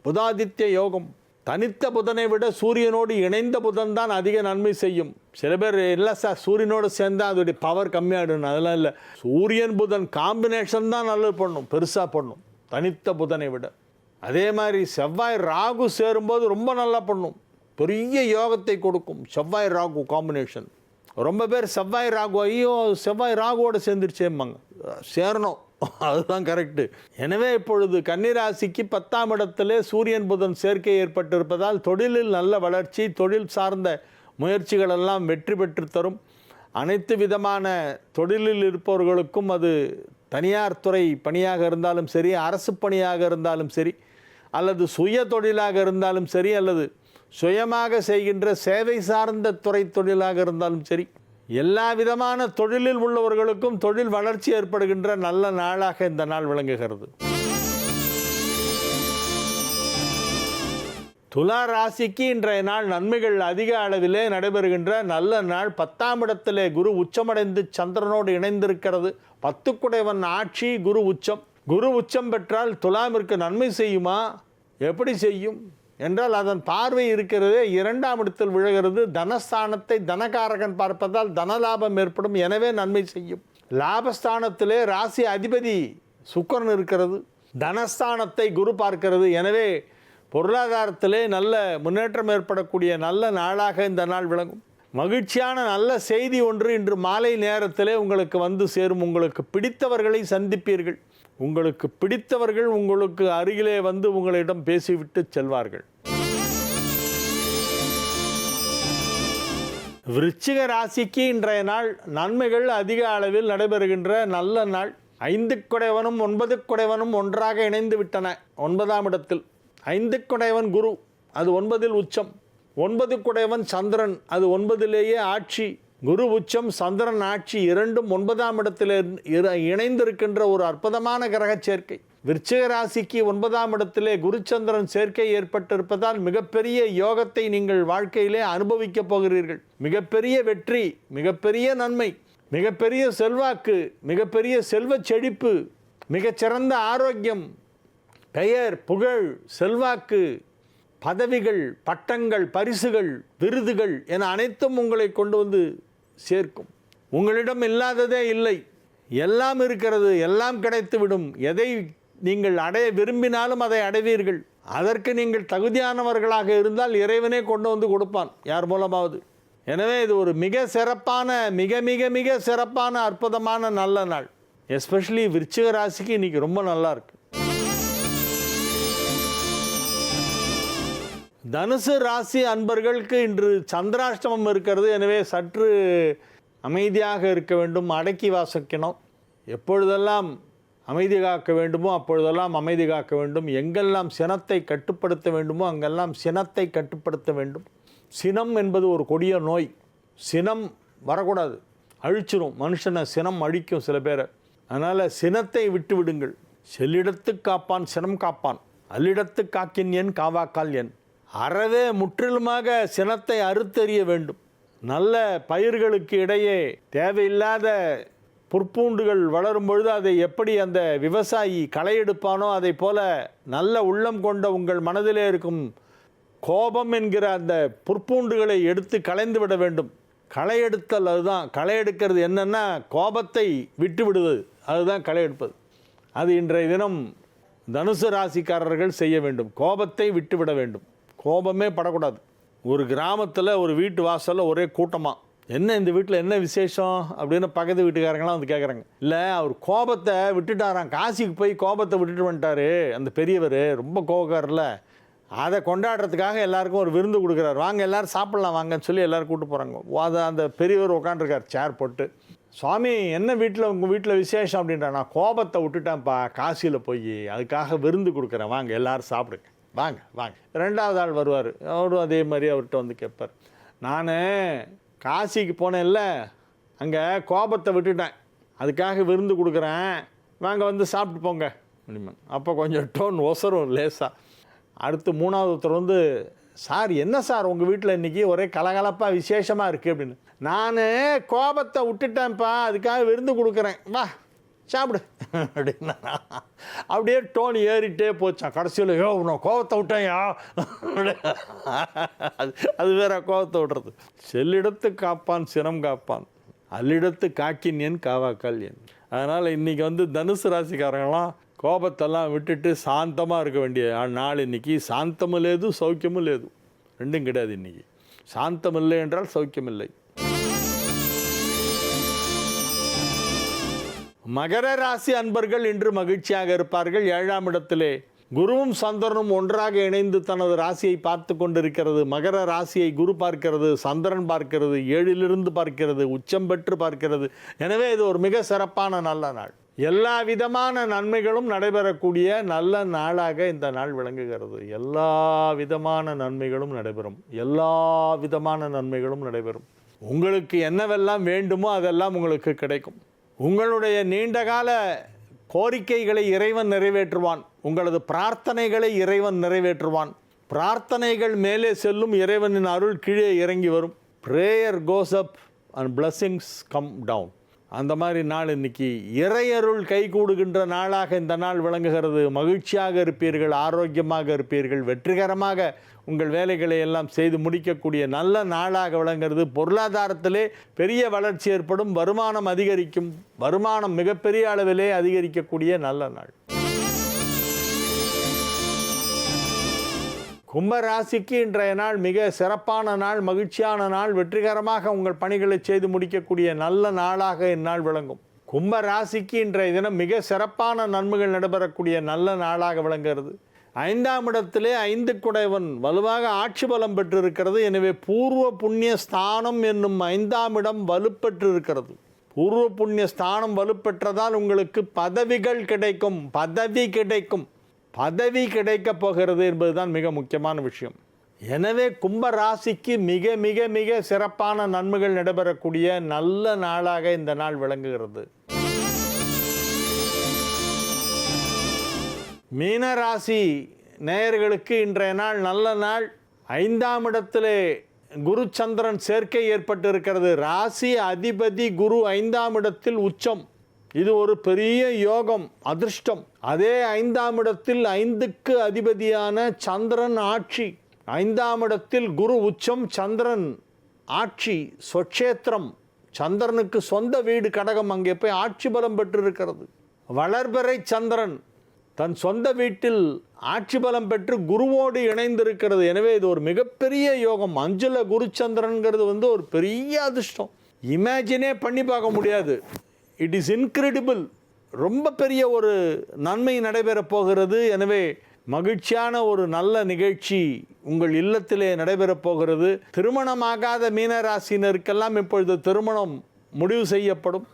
புதாதித்ய யோகம். தனித்த புதனை விட சூரியனோடு இணைந்த புதன் தான் அதிக நன்மை செய்யும். சில பேர் இல்லை சார், சூரியனோடு சேர்ந்தால் அதோடைய பவர் கம்மியாகிடும், அதெல்லாம் இல்லை. சூரியன் புதன் காம்பினேஷன் தான் நல்லது பண்ணும், பெருசாக பண்ணும் தனித்த புதனை விட. அதே மாதிரி செவ்வாய் ராகு சேரும்போது ரொம்ப நல்லா பண்ணும், பெரிய யோகத்தை கொடுக்கும். செவ்வாய் ராகு காம்பினேஷன். ரொம்ப பேர் செவ்வாய் ராகு, ஐயோ செவ்வாய் ராகுவோடு சேர்ந்துருச்சேம்பாங்க. சேரணும், அதுதான் கரெக்டு. எனவே இப்பொழுது கன்னிராசிக்கு 10ஆம் இடத்திலே சூரியன் புதன் சேர்க்கை ஏற்பட்டிருப்பதால் தொழிலில் நல்ல வளர்ச்சி, தொழில் சார்ந்த முயற்சிகளெல்லாம் வெற்றி பெற்று தரும். அனைத்து விதமான தொழிலில் இருப்பவர்களுக்கும், அது தனியார் துறை பணியாக இருந்தாலும் சரி, அரசு பணியாக இருந்தாலும் சரி, அல்லது சுய தொழிலாக இருந்தாலும் சரி, அல்லது சுயமாக செய்கின்ற சேவை சார்ந்த துறை தொழிலாக இருந்தாலும் சரி, எல்லா விதமான தொழிலில் உள்ளவர்களுக்கும் தொழில் வளர்ச்சி ஏற்படுகின்ற நல்ல நாளாக இந்த நாள் விளங்குகிறது. துலா ராசிக்கு இன்றைய நாள் நன்மைகள் அதிக அளவிலே நடைபெறுகின்ற நல்ல நாள். 10ஆம் இடத்திலே குரு உச்சமடைந்து சந்திரனோடு இணைந்திருக்கிறது. 10 குடைவன் ஆட்சி, குரு உச்சம். குரு உச்சம் பெற்றால் துலாமிற்கு நன்மை செய்யுமா? எப்படி செய்யும் என்றால், அதன் பார்வை இருக்கிறதே 2ஆம் இடத்தில் விழுகிறது. தனஸ்தானத்தை தனகாரகன் பார்ப்பதால் தனலாபம் ஏற்படும், எனவே நன்மை செய்யும். லாபஸ்தானத்திலே ராசி அதிபதி சுக்கிரன் இருக்கிறது. தனஸ்தானத்தை குரு பார்க்கிறது, எனவே பொருளாதாரத்திலே நல்ல முன்னேற்றம் ஏற்படக்கூடிய நல்ல நாளாக இந்த நாள் விளங்கும். மகிழ்ச்சியான நல்ல செய்தி ஒன்று இன்று மாலை நேரத்திலே உங்களுக்கு சேரும். உங்களுக்கு பிடித்தவர்களை சந்திப்பீர்கள். உங்களுக்கு பிடித்தவர்கள் உங்களுக்கு அருகிலே உங்களிடம் பேசிவிட்டு செல்வார்கள். விருச்சிக ராசிக்கு இன்றைய நாள் நன்மைகள் அதிக அளவில் நடைபெறுகின்ற நல்ல நாள். 5 குடைவனும் 9 குடைவனும் ஒன்றாக இணைந்து விட்டன 9ஆம் இடத்தில். 5 குடைவன் குரு, அது 9இல் உச்சம். 9 குடைவன் சந்திரன், அது 9லேயே ஆட்சி. குரு உச்சம், சந்திரன் ஆட்சி, இரண்டும் 9ஆம் இடத்தில் இணைந்திருக்கின்ற ஒரு அற்புதமான கிரக சேர்க்கை. விருச்சிக ராசிக்கு 9ஆம் இடத்திலே குருச்சந்திரன் சேர்க்கை ஏற்பட்டிருப்பதால் மிகப்பெரிய யோகத்தை நீங்கள் வாழ்க்கையிலே அனுபவிக்கப் போகிறீர்கள். மிகப்பெரிய வெற்றி, மிகப்பெரிய நன்மை, மிகப்பெரிய செல்வாக்கு, மிகப்பெரிய செல்வ செழிப்பு, மிகச்சிறந்த ஆரோக்கியம், பெயர், புகழ், செல்வாக்கு, பதவிகள், பட்டங்கள், பரிசுகள், விருதுகள் என அனைத்தும் உங்களை கொண்டு சேர்க்கும். உங்களிடம் இல்லாததே இல்லை, எல்லாம் இருக்கிறது, எல்லாம் கிடைத்துவிடும். எதை நீங்கள் அடைய விரும்பினாலும் அதை அடைவீர்கள். அதற்கு நீங்கள் தகுதியானவர்களாக இருந்தால் இறைவனே கொண்டு கொடுப்பான், யார் மூலமாவது. எனவே இது ஒரு மிக சிறப்பான, மிக மிக மிக சிறப்பான அற்புதமான நல்ல நாள். எஸ்பெஷலி விருச்சிக ராசிக்கு இன்னைக்கு ரொம்ப நல்லா இருக்கு. தனுசு ராசி அன்பர்களுக்கு இன்று சந்திராஷ்டமம் இருக்கிறது. எனவே சற்று அமைதியாக இருக்க வேண்டும், அடக்கி வாசிக்கணும். எப்பொழுதெல்லாம் அமைதி காக்க வேண்டுமோ அப்பொழுதெல்லாம் அமைதி காக்க வேண்டும். எங்கெல்லாம் சினத்தை கட்டுப்படுத்த வேண்டுமோ அங்கெல்லாம் சினத்தை கட்டுப்படுத்த வேண்டும். சினம் என்பது ஒரு கொடிய நோய். சினம் வரக்கூடாது, அழிச்சிரும் மனுஷனை. சினம் அழிக்கும் சில பேரை. அதனால் சினத்தை விட்டு விடுங்கள். செல்லிடத்து காப்பான் சினம் காப்பான், அல்லிடத்து காக்கின் என் காவாக்கால் என். அறவே முற்றிலுமாக சினத்தை அறுத்தெறிய வேண்டும். நல்ல பயிர்களுக்கு இடையே தேவையில்லாத புற்பூண்டுகள் வளரும் பொழுது அதை எப்படி அந்த விவசாயி களை எடுப்பானோ அதை போல நல்ல உள்ளம் கொண்ட உங்கள் மனதிலே இருக்கும் கோபம் என்கிற அந்த புற்பூண்டுகளை எடுத்து களைந்து விட வேண்டும். களை எடுத்தல் அதுதான். களை எடுக்கிறது என்னென்னா கோபத்தை விட்டு விடுவது, அதுதான் களை எடுப்பது. அது இன்றைய தினம் தனுசு ராசிக்காரர்கள் செய்ய வேண்டும். கோபத்தை விட்டு விட வேண்டும். கோபமே படக்கூடாது. ஒரு கிராமத்தில் ஒரு வீட்டு வாசலில் ஒரே கூட்டமாக, என்ன இந்த வீட்டில் என்ன விசேஷம் அப்படின்னு பக்கத்து வீட்டுக்காரங்களாம் வந்து கேட்குறாங்க. இல்லை, அவர் கோபத்தை விட்டுட்டாராம், காசிக்கு போய் கோபத்தை விட்டுட்டு வந்துட்டார் அந்த பெரியவர், ரொம்ப கோபக்காரில். அதை கொண்டாடுறதுக்காக எல்லாருக்கும் ஒரு விருந்து கொடுக்குறாரு. வாங்க எல்லோரும் சாப்பிட்லாம் வாங்கன்னு சொல்லி எல்லோரும் கூப்பிட்டு போகிறாங்க. அதை அந்த பெரியவர் உட்காந்துருக்கார் சேர் போட்டு. சுவாமி, என்ன வீட்டில் உங்கள் வீட்டில் விசேஷம் அப்படின்றா. நான் கோபத்தை விட்டுட்டேன்ப்பா காசியில் போய், அதுக்காக விருந்து கொடுக்குறேன், வாங்க எல்லோரும் சாப்பிடுங்க, வாங்க வாங்க. ரெண்டாவது ஆள் வருவார், அவரும் அதே மாதிரி அவர்கிட்ட வந்து கேட்பார். நான் காசிக்கு போனேன்ல, அங்கே கோபத்தை விட்டுட்டேன், அதுக்காக விருந்து கொடுக்குறேன், வாங்க வந்து சாப்பிட்டு போங்க அப்படிமா. அப்போ கொஞ்சம் டோன் ஒசரும் லேசாக. அடுத்து மூணாவது ஒருத்தர் வந்து, சார் என்ன சார் உங்கள் வீட்டில் இன்றைக்கி ஒரே கலகலப்பாக விசேஷமாக இருக்குது அப்படின்னு. நான் கோபத்தை விட்டுட்டேன்ப்பா, அதுக்காக விருந்து கொடுக்குறேன், வா சாப்பிடு அப்படின்னா. அப்படியே டோன் ஏறிட்டே போச்சான். கடைசியில் யோ நான் கோபத்தை விட்டேன்யா அது வேற கோபத்தை விடுறது. செல்லிடத்து காப்பான் சினம் காப்பான், அல்லிடத்து காக்கின் என் காவாக்கால் என். அதனால் இன்றைக்கி வந்து தனுசு ராசிக்காரங்களாம் கோபத்தெல்லாம் விட்டுட்டு சாந்தமாக இருக்க வேண்டிய நாள் இன்றைக்கி. சாந்தமும் லேது சௌக்கியமும் லேது, ரெண்டும் கிடையாது இன்றைக்கி. சாந்தம் இல்லை என்றால் சௌக்கியம் இல்லை. மகர ராசி அன்பர்கள் இன்று மகிழ்ச்சியாக இருப்பார்கள். 7ஆம் இடத்திலே குருவும் சந்திரனும் ஒன்றாக இணைந்து தனது ராசியை பார்த்து கொண்டிருக்கிறது. மகர ராசியை குரு பார்க்கிறது, சந்திரன் பார்க்கிறது, 7லிருந்து பார்க்கிறது, உச்சம் பெற்று பார்க்கிறது. எனவே இது ஒரு மிக சிறப்பான நல்ல நாள். எல்லா விதமான நன்மைகளும் நடைபெறக்கூடிய நல்ல நாளாக இந்த நாள் விளங்குகிறது. எல்லா விதமான நன்மைகளும் நடைபெறும். எல்லா விதமான நன்மைகளும் நடைபெறும். உங்களுக்கு என்னவெல்லாம் வேண்டுமோ அதெல்லாம் உங்களுக்கு கிடைக்கும். உங்களுடைய நீண்டகால கோரிக்கைகளை இறைவன் நிறைவேற்றுவான். உங்களது பிரார்த்தனைகளை இறைவன் நிறைவேற்றுவான். பிரார்த்தனைகள் மேலே செல்லும், இறைவனின் அருள் கீழே இறங்கி வரும். Prayer goes up and blessings come down. அந்த மாதிரி நாள் இன்னைக்கு. இறையருள் கைகூடுகின்ற நாளாக இந்த நாள் விளங்குகிறது. மகிழ்ச்சியாக இருப்பீர்கள், ஆரோக்கியமாக இருப்பீர்கள், வெற்றிகரமாக உங்கள் வேலைகளை எல்லாம் செய்து முடிக்கக்கூடிய நல்ல நாளாக விளங்குகிறது. பொருளாதாரத்திலே பெரிய வளர்ச்சி ஏற்படும், வருமானம் அதிகரிக்கும். வருமானம் மிகப்பெரிய அளவிலே அதிகரிக்கக்கூடிய நல்ல நாள். கும்பராசிக்கு இன்றைய நாள் மிக சிறப்பான நாள், மகிழ்ச்சியான நாள். வெற்றிகரமாக உங்கள் பணிகளை செய்து முடிக்கக்கூடிய நல்ல நாளாக இந்நாள் விளங்கும். கும்பராசிக்கு இன்றைய தினம் மிக சிறப்பான நன்மைகள் நடைபெறக்கூடிய நல்ல நாளாக விளங்குகிறது. 5ஆம் இடத்திலே 5 குடைவன் வலுவாக ஆட்சி பலம் பெற்றிருக்கிறது. எனவே பூர்வ புண்ணிய ஸ்தானம் என்னும் 5ஆம் இடம் வலுப்பெற்றிருக்கிறது. பூர்வ புண்ணிய ஸ்தானம் வலுப்பெற்றதால் உங்களுக்கு பதவிகள் கிடைக்கும். பதவி கிடைக்கப் போகிறது என்பதுதான் மிக முக்கியமான விஷயம். எனவே கும்ப ராசிக்கு மிக மிக மிக சிறப்பான நன்மைகள் நடைபெறக்கூடிய நல்ல நாளாக இந்த நாள் விளங்குகிறது. மீன ராசி நேயர்களுக்கு இன்றைய நாள் நல்ல நாள். 5ஆம் இடத்திலே குரு சந்திரன் சேர்க்கை ஏற்பட்டிருக்கிறது. ராசி அதிபதி குரு 5ஆம் இடத்தில் உச்சம். இது ஒரு பெரிய யோகம், அதிர்ஷ்டம். அதே 5ஆம் இடத்தில் 5க்கு அதிபதியான சந்திரன் ஆட்சி. 5ஆம் இடத்தில் குரு உச்சம், சந்திரன் ஆட்சி, சொட்சேத்திரம். சந்திரனுக்கு சொந்த வீடு கடகம், அங்கே போய் ஆட்சி பலம் பெற்றிருக்கிறது. வளர்பிறை சந்திரன் தன் சொந்த வீட்டில் ஆட்சி பலம் பெற்று குருவோடு இணைந்திருக்கிறது. எனவே இது ஒரு மிகப்பெரிய யோகம். 5ல் குரு சந்திரன்கிறது ஒரு பெரிய அதிர்ஷ்டம். இமேஜினே பண்ணி பார்க்க முடியாது. It is incredible. ரொம்ப பெரிய ஒரு நன்மை நடைபெறப் போகிறது. எனவே மகிழ்ச்சியான ஒரு நல்ல நிகழ்ச்சி உங்கள் இல்லத்திலே நடைபெறப் போகிறது. திருமணமாகாத மீனராசினருக்கெல்லாம் இப்பொழுது திருமணம் முடிவு செய்யப்படும்.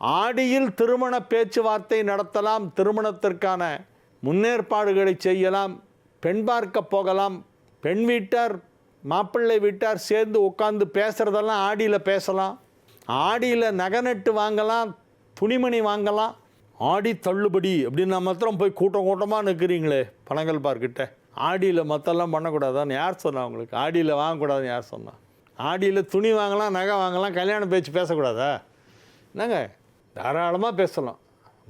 ஆடியில் திருமண பேச்சுவார்த்தை நடத்தலாம், திருமணத்திற்கான முன்னேற்பாடுகளை செய்யலாம், பெண் பார்க்க போகலாம். பெண் வீட்டார் மாப்பிள்ளை வீட்டார் சேர்ந்து உட்காந்து பேசுகிறதெல்லாம் ஆடியில் பேசலாம். ஆடியில் நகை வாங்கலாம், துணிமணி வாங்கலாம். ஆடி தள்ளுபடி அப்படின்னா மாத்திரம் போய் கூட்டமாக நிற்கிறீங்களே பனங்கல் பார்க்கிட்ட. ஆடியில் மற்றெல்லாம் பண்ணக்கூடாதான்னு யார் சொன்னா உங்களுக்கு? ஆடியில் வாங்கக்கூடாதுன்னு யார் சொன்னா? ஆடியில் துணி வாங்கலாம், நகை வாங்கலாம், கல்யாண பேச்சு பேசக்கூடாதா? என்னங்க, தாராளமாக பேசலாம்.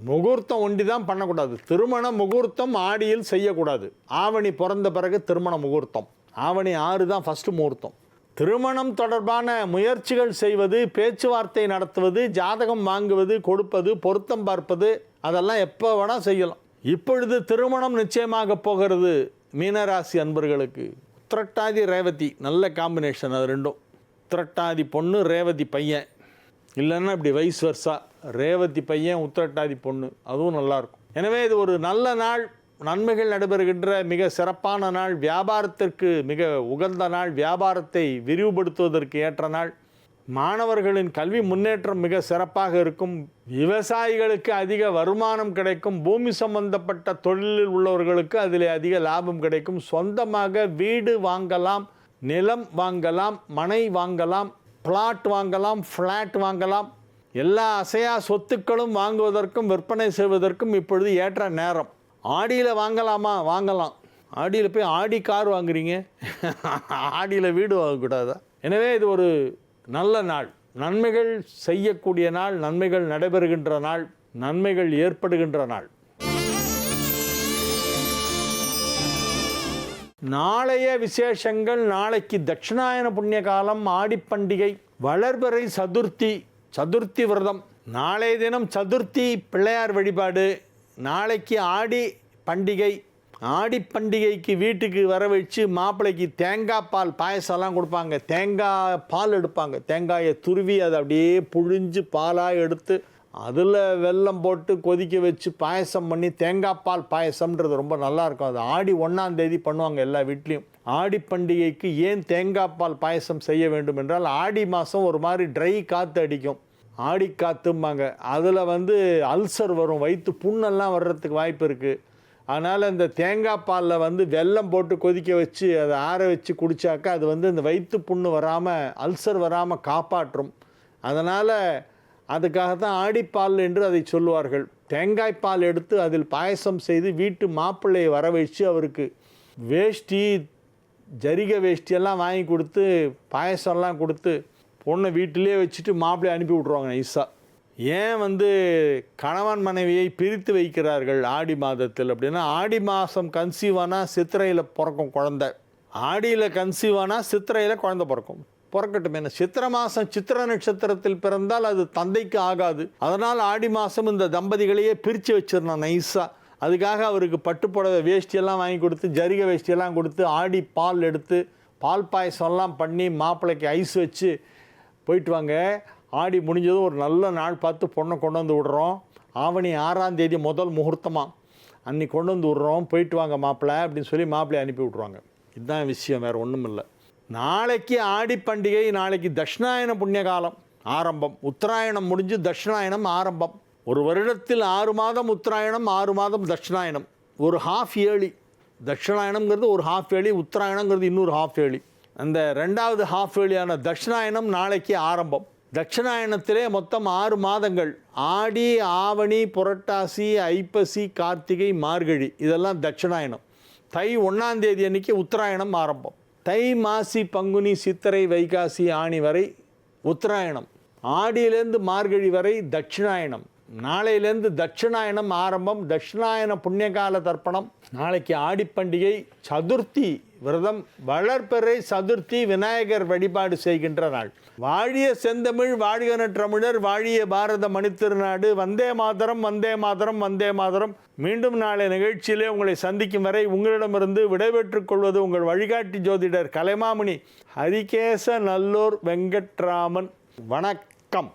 முகூர்த்தம் ஒண்டி தான் பண்ணக்கூடாது. திருமண முகூர்த்தம் ஆடியில் செய்யக்கூடாது. ஆவணி பிறந்த பிறகு திருமண முகூர்த்தம். ஆவணி 6 தான் ஃபஸ்ட்டு முகூர்த்தம். திருமணம் தொடர்பான முயற்சிகள் செய்வது, பேச்சுவார்த்தை நடத்துவது, ஜாதகம் வாங்குவது, கொடுப்பது, பொருத்தம் பார்ப்பது, அதெல்லாம் எப்போ வேணால் செய்யலாம். இப்பொழுது திருமணம் நிச்சயமாக போகிறது மீனராசி அன்பர்களுக்கு. உத்திரட்டாதி ரேவதி நல்ல காம்பினேஷன். அது ரெண்டும், உத்திரட்டாதி பொண்ணு ரேவதி பையன், இல்லைன்னா இப்படி வைஸ் வர்ஸா ரேவதி பையன் உத்திரட்டாதி பொண்ணு, அதுவும் நல்லாயிருக்கும். எனவே இது ஒரு நல்ல நாள், நன்மைகள் நடைபெறுகின்ற மிக சிறப்பான நாள், வியாபாரத்திற்கு மிக உகந்த நாள், வியாபாரத்தை விரிவுபடுத்துவதற்கு ஏற்ற நாள். மாணவர்களின் கல்வி முன்னேற்றம் மிக சிறப்பாக இருக்கும். விவசாயிகளுக்கு அதிக வருமானம் கிடைக்கும். பூமி சம்பந்தப்பட்ட தொழிலில் உள்ளவர்களுக்கு அதில் அதிக லாபம் கிடைக்கும். சொந்தமாக வீடு வாங்கலாம், நிலம் வாங்கலாம், மனை வாங்கலாம், பிளாட் வாங்கலாம், ஃப்ளாட் வாங்கலாம். எல்லா அசையா சொத்துக்களும் வாங்குவதற்கும் விற்பனை செய்வதற்கும் இப்பொழுது ஏற்ற நேரம். ஆடியில் வாங்கலாமா? வாங்கலாம். ஆடியில் போய் ஆடி கார் வாங்குறீங்க, ஆடியில் வீடு வாங்கக்கூடாதா? எனவே இது ஒரு நல்ல நாள், நன்மைகள் செய்யக்கூடிய நாள், நன்மைகள் நடைபெறுகின்ற நாள், நன்மைகள் ஏற்படுகின்ற நாள். நாளைய விசேஷங்கள். நாளைக்கு தட்சிணாயன புண்ணிய காலம், ஆடிப்பண்டிகை, வளர்பிறை சதுர்த்தி, சதுர்த்தி விரதம். நாளைய தினம் சதுர்த்தி பிள்ளையார் வழிபாடு. நாளைக்கு ஆடி பண்டிகை. ஆடி பண்டிகைக்கு வீட்டுக்கு வர வச்சு மாப்பிள்ளைக்கு தேங்காய் பால் பாயசம்லாம் கொடுப்பாங்க. தேங்காய் பால் எடுப்பாங்க, தேங்காயை துருவி அதை அப்படியே புழிஞ்சு பாலாக எடுத்து அதில் வெல்லம் போட்டு கொதிக்க வச்சு பாயசம் பண்ணி, தேங்காய் பால் பாயசம்ன்றது ரொம்ப நல்லாயிருக்கும். அது ஆடி 1ஆம் தேதி பண்ணுவாங்க எல்லா வீட்லேயும். ஆடி பண்டிகைக்கு ஏன் தேங்காய் பால் பாயசம் செய்ய வேண்டும் என்றால், ஆடி மாதம் ஒரு மாதிரி ட்ரை காற்று அடிக்கும், ஆடி காற்றும்பாங்க. அதில் அல்சர் வரும், வயிற்று புண்ணெல்லாம் வர்றதுக்கு வாய்ப்பு இருக்குது. அதனால் இந்த தேங்காய் பாலில் வெல்லம் போட்டு கொதிக்க வச்சு அதை ஆற வச்சு குடித்தாக்கா அது இந்த வயிற்று புண்ணு வராமல், அல்சர் வராமல் காப்பாற்றும். அதனால் அதுக்காகத்தான் ஆடிப்பால் என்று அதை சொல்லுவார்கள். தேங்காய் பால் எடுத்து அதில் பாயசம் செய்து வீட்டு மாப்பிள்ளையை வர வச்சு அவருக்கு வேஷ்டி, ஜரிகை வேஷ்டியெல்லாம் வாங்கி கொடுத்து பாயசம்லாம் கொடுத்து பொண்ணை வீட்டிலே வச்சுட்டு மாப்பிள்ளையை அனுப்பி விட்ருவாங்க நைஸாக. ஏன் கணவன் மனைவியை பிரித்து வைக்கிறார்கள் ஆடி மாதத்தில் அப்படின்னா, ஆடி மாதம் கன்சீவானால் சித்திரையில் பிறக்கும் குழந்தை, ஆடியில் கன்சீவானால் சித்திரையில் குழந்தை பிறக்கட்டும். என்ன, சித்திரை மாதம் சித்திர நட்சத்திரத்தில் பிறந்தால் அது தந்தைக்கு ஆகாது. அதனால் ஆடி மாதம் இந்த தம்பதிகளையே பிரித்து வச்சிடணும் நைஸாக. அதுக்காக அவருக்கு பட்டுப்புடவை வேஷ்டியெல்லாம் வாங்கி கொடுத்து, ஜரிகை வேஷ்டியெல்லாம் கொடுத்து, ஆடி பால் எடுத்து பால் பாயசம்லாம் பண்ணி மாப்பிள்ளைக்கு ஐஸ் வச்சு போயிட்டு வாங்க. ஆடி முடிஞ்சதும் ஒரு நல்ல நாள் பார்த்து பொண்ணை கொண்டு வந்து விடுறோம். ஆவணி 6ஆம் தேதி முதல் முகூர்த்தமாக, அன்றைக்கி கொண்டு வந்து விட்றோம், போயிட்டு வாங்க மாப்பிள்ளை அப்படின்னு சொல்லி மாப்பிள்ளையை அனுப்பி விட்ருவாங்க. இதுதான் விஷயம், வேறு ஒன்றும் இல்லை. நாளைக்கு ஆடி பண்டிகை. நாளைக்கு தட்சிணாயன புண்ணிய காலம் ஆரம்பம். உத்தராயணம் முடிஞ்சு தட்சிணாயனம் ஆரம்பம். ஒரு வருடத்தில் 6 மாதம் உத்தராயணம், 6 மாதம் தட்சிணாயனம். ஒரு ஹாஃப் ஏர்லி. தட்சிணாயனங்கிறது ஒரு ஹாஃப் ஏர்லி, உத்தராயணங்கிறது இன்னொரு ஹாஃப் ஏர்லி. அந்த 2வது ஹாஃப் ஏர்லியான தட்சிணாயனம் நாளைக்கு ஆரம்பம். தட்சிணாயனத்திலே மொத்தம் 6 மாதங்கள். ஆடி, ஆவணி, புரட்டாசி, ஐப்பசி, கார்த்திகை, மார்கழி, இதெல்லாம் தட்சிணாயனம். தை 1ஆம் தேதி அன்றைக்கி உத்தராயணம் ஆரம்பம். தை, மாசி, பங்குனி, சித்திரை, வைகாசி, ஆணி வரை உத்தராயணம். ஆடியிலேருந்து மார்கழி வரை தட்சிணாயனம். நாளையிலேருந்து தட்சிணாயனம் ஆரம்பம். தட்சிணாயன புண்ணியகால தர்ப்பணம். நாளைக்கு ஆடிப்பண்டிகை, சதுர்த்தி விரதம், வளர்பிறை சதுர்த்தி, விநாயகர் வழிபாடு செய்கின்ற நாள். வாழிய செந்தமிழ், வாழ்க நற்றமிழர், வாழிய பாரத மணித்திருநாடு. வந்தே மாதரம், வந்தே மாதரம், வந்தே மாதரம். மீண்டும் நாளை நிகழ்ச்சியிலே உங்களை சந்திக்கும் வரை உங்களிடமிருந்து விடைபெற்றுக் கொள்வது உங்கள் வழிகாட்டி ஜோதிடர் கலைமாமணி ஹரிகேச நல்லூர் வெங்கட்ராமன். வணக்கம்.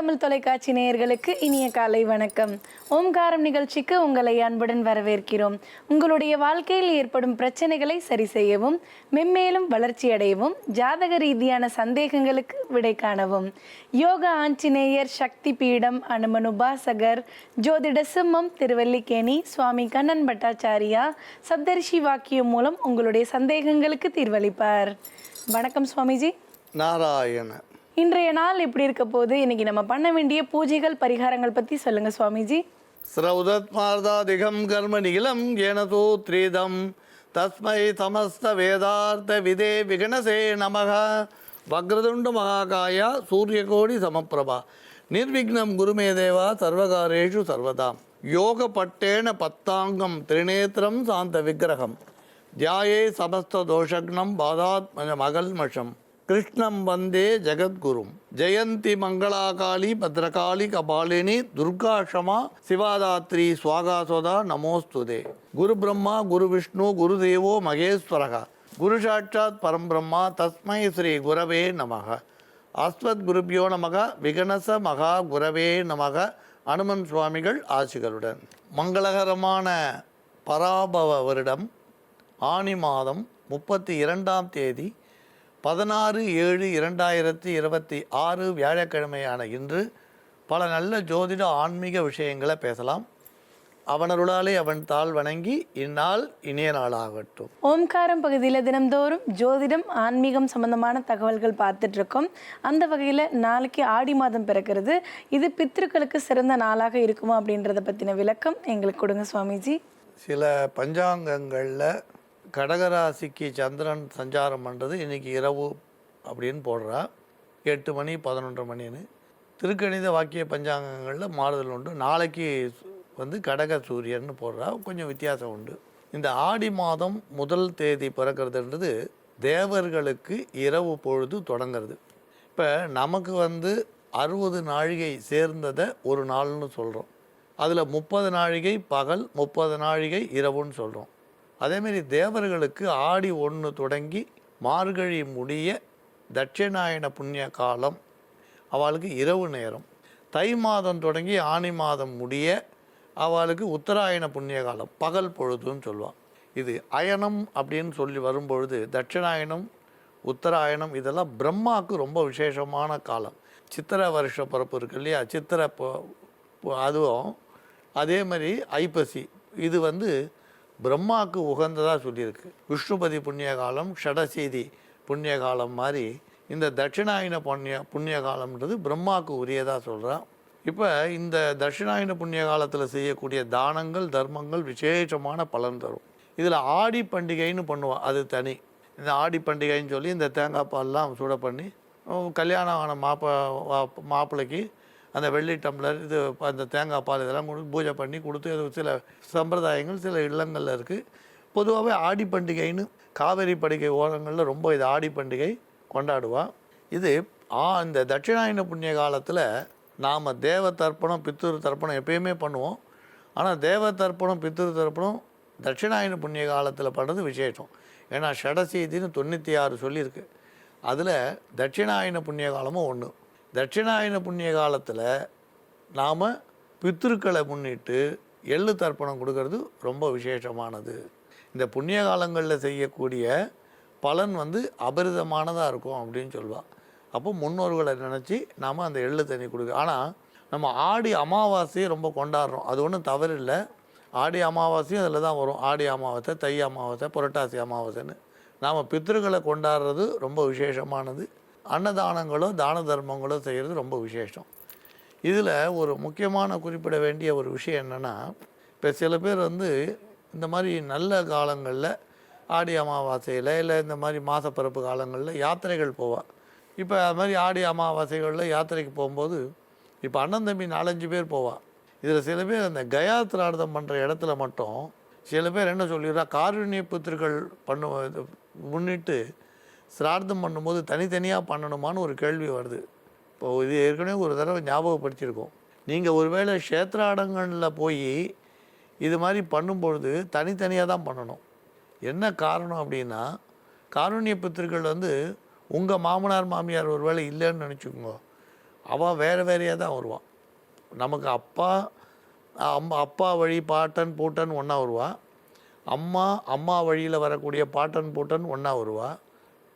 தமிழ் தொலைக்காட்சி நேயர்களுக்கு இனிய காலை வணக்கம். ஓம்காரம் நிகழ்ச்சிக்கு உங்களை அன்புடன் வரவேற்கிறோம். உங்களுடைய வாழ்க்கையில் ஏற்படும் பிரச்சனைகளை சரி செய்யவும், மென்மேலும் வளர்ச்சியடையவும், ஜாதக ரீதியான சந்தேகங்களுக்கு விடை காணவும் யோக ஆஞ்சநேயர் சக்தி பீடம் அனுமன் உபாசகர் ஜோதிட சிம்மம் திருவல்லிக்கேணி சுவாமி கண்ணன் பட்டாச்சாரியா சப்தரிஷி வாக்கியம் மூலம் உங்களுடைய சந்தேகங்களுக்கு தீர்வளிப்பார். வணக்கம் சுவாமிஜி. நாராயண. இன்றைய நாள் எப்படி இருக்க போது, இன்னைக்கு நம்ம பண்ண வேண்டிய பூஜைகள் பரிகாரங்கள் பத்தி சொல்லுங்க சுவாமிஜி. ஸ்ரௌதத்மார்தாதிகம் கர்ம நிகிலம் ஏனதோ த்ரீதம் தஸ்மை சமஸ்த வேதார்த்த விதே விகணசே நமக. வக்ரதுண்ட மகாகாயா சூரியகோடி சமப்பிரபா நிர்விக்னம் குருமே தேவா சர்வகாரேஷு சர்வதாம். யோக பட்டேன பத்தாங்கம் திரிநேத்திரம் சாந்த விக்கிரகம் தியாயே சமஸ்த தோஷக்னம் பாதாத்மஜ மகல்மஷம் கிருஷ்ணம் வந்தே ஜெகத்குரும். ஜெயந்தி மங்களாகாளி பத்ரகாளி கபாலினி துர்காஷமா சிவாதாத்ரி ஸ்வாகாசோதா நமோஸ்துதே. குரு பிரம்மா குரு விஷ்ணு குரு தேவோ மகேஸ்வரக குரு சாட்சாத் பரம்பிரம்மா தஸ்மை ஸ்ரீ குரவே நமக. அஸ்மத் குருபியோ நமக விகணச மகா குரவே நமக. அனுமன் சுவாமிகள் ஆசிகளுடன். மங்களகரமான பராபவ வருடம் ஆனி மாதம் 32ஆம் தேதி 16/7/2026 வியாழக்கிழமையான இன்று பல நல்ல ஜோதிட ஆன்மீக விஷயங்களை பேசலாம். அவனருளாலே அவன் தாள் வணங்கி இந்நாள் இனிய நாளாகட்டும். ஓம்காரம் பகுதியில் தினம்தோறும் ஜோதிடம் ஆன்மீகம் சம்பந்தமான தகவல்கள் பார்த்துட்டு இருக்கோம். அந்த வகையில் நாளைக்கு ஆடி மாதம் பிறக்கிறது. இது பித்ருக்களுக்கு சிறந்த நாளாக இருக்குமா அப்படின்றத பற்றின விளக்கம் எங்களுக்கு கொடுங்க சுவாமிஜி. சில பஞ்சாங்கங்களில் கடகராசிக்கு சந்திரன் சஞ்சாரம் பண்ணுறது இன்றைக்கி இரவு அப்படின்னு போடுறா, 8 மணி 11 மணின்னு. திருக்கணித வாக்கிய பஞ்சாங்கங்களில் மாறுதல் உண்டு. நாளைக்கு கடக சூரியன்னு போடுறா, கொஞ்சம் வித்தியாசம் உண்டு. இந்த ஆடி மாதம் 1 தேதி பிறக்கிறதுன்றது தேவர்களுக்கு இரவு பொழுது தொடங்கிறது. இப்போ நமக்கு 60 நாழிகை சேர்ந்ததை ஒரு நாள்னு சொல்கிறோம். அதில் 30 நாழிகை பகல், 30 நாழிகை இரவுன்னு சொல்கிறோம். அதேமாரி தேவர்களுக்கு ஆடி 1 தொடங்கி மார்கழி முடிய தட்சிணாயன புண்ணிய காலம், அவளுக்கு இரவு நேரம். தை மாதம் தொடங்கி ஆனி மாதம் முடிய அவளுக்கு உத்தராயண புண்ணிய காலம், பகல் பொழுதுன்னு சொல்லுவாள். இது அயனம் அப்படின்னு சொல்லி வரும்பொழுது தட்சிணாயனம் உத்தராயணம் இதெல்லாம் பிரம்மாவுக்கு ரொம்ப விசேஷமான காலம். சித்திரை வருஷ பிறப்பு இருக்கு இல்லையா, சித்திரை அதுவும் அதே மாதிரி ஐப்பசி இது பிரம்மாவுக்கு உகந்ததாக சொல்லியிருக்கு. விஷ்ணுபதி புண்ணிய காலம், ஷடசீதி புண்ணிய காலம் மாதிரி இந்த தட்சிணாயன புண்ணிய காலம்ன்றது பிரம்மாவுக்கு உரியதாக சொல்கிறான். இப்போ இந்த தட்சிணாயன புண்ணிய காலத்தில் செய்யக்கூடிய தானங்கள் தர்மங்கள் விசேஷமான பலன் தரும். இதில் ஆடி பண்டிகைன்னு பண்ணுவாள், அது தனி. இந்த ஆடி பண்டிகைன்னு சொல்லி இந்த தேங்காய் பால்லாம் சூட பண்ணி கல்யாணம் ஆன மாப்பிள்ளைக்கு அந்த வெள்ளி டம்ளர் இது அந்த தேங்காய் பால் இதெல்லாம் கொடுத்து பூஜை பண்ணி கொடுத்து சில சம்பிரதாயங்கள் சில இல்லங்களில் இருக்குது. பொதுவாகவே ஆடி பண்டிகைன்னு காவேரி பண்டிகை ஓரங்களில் ரொம்ப இது ஆடி பண்டிகை கொண்டாடுவாள். இது இந்த தட்சிணாயன புண்ணிய காலத்தில் நாம் தேவ தர்ப்பணம் பித்ரு தர்ப்பணம் எப்பயுமே பண்ணுவோம். ஆனால் தேவ தர்ப்பணம் பித்ரு தர்ப்பணம் தட்சிணாயன புண்ணிய காலத்தில் பண்ணுறது விசேஷம். ஏன்னா ஷடசீதின்னு 96 சொல்லியிருக்கு. அதில் தட்சிணாயன புண்ணிய காலமும் ஒன்று. தட்சிணாயன புண்ணிய காலத்தில் நாம் பித்ருக்களை முன்னிட்டு எள்ளு தர்ப்பணம் கொடுக்கறது ரொம்ப விசேஷமானது. இந்த புண்ணிய காலங்களில் செய்யக்கூடிய பலன் அபரிதமானதாக இருக்கும் அப்படின்னு சொல்லுவாள். அப்போ முன்னோர்களை நினச்சி நாம் அந்த எள்ளு தண்ணி கொடுக்க. ஆனால் நம்ம ஆடி அமாவாசையை ரொம்ப கொண்டாடுறோம், அது ஒன்றும் தவறு இல்லை. ஆடி அமாவாசையும் அதில் தான் வரும். ஆடி அமாவாசை, தை அமாவாசை, புரட்டாசி அமாவாசைன்னு நாம் பித்ருக்களை கொண்டாடுறது ரொம்ப விசேஷமானது. அன்னதானங்களோ தான தர்மங்களோ செய்கிறது ரொம்ப விசேஷம். இதில் ஒரு முக்கியமான குறிப்பிட வேண்டிய ஒரு விஷயம் என்னென்னா, இப்போ சில பேர் இந்த மாதிரி நல்ல காலங்களில் ஆடி அமாவாசையில் இல்லை இந்த மாதிரி மாதப்பிறப்பு காலங்களில் யாத்திரைகள் போவாள். இப்போ அது மாதிரி ஆடி அமாவாசைகளில் யாத்திரைக்கு போகும்போது இப்போ அண்ணன் தம்பி 4-5 பேர் போவாள். இதில் சில பேர் அந்த கயா திரார்த்தம் பண்ணுற இடத்துல மட்டும் சில பேர் என்ன சொல்லிடுறா, காருண்ய புத்திர்கள் முன்னிட்டு சிரார்த்தம் பண்ணும்போது தனித்தனியாக பண்ணணுமான்னு ஒரு கேள்வி வருது. இப்போது இது ஏற்கனவே ஒரு தடவை ஞாபகப்படுத்தியிருக்கோம். நீங்கள் ஒருவேளை க்ஷேத்ராடங்களில் போய் இது மாதிரி பண்ணும்பொழுது தனித்தனியாக தான் பண்ணணும். என்ன காரணம் அப்படின்னா, காருண்ய புத்திர்கள் உங்கள் மாமனார் மாமியார் ஒரு வேளை இல்லைன்னு நினச்சிக்கோங்க, அவன் வேறு வேறையாக தான் வருவான். நமக்கு அப்பா வழி பாட்டன் பூட்டன் ஒன்றா வருவான். அம்மா வழியில் வரக்கூடிய பாட்டன் பூட்டன் ஒன்றா வருவான்.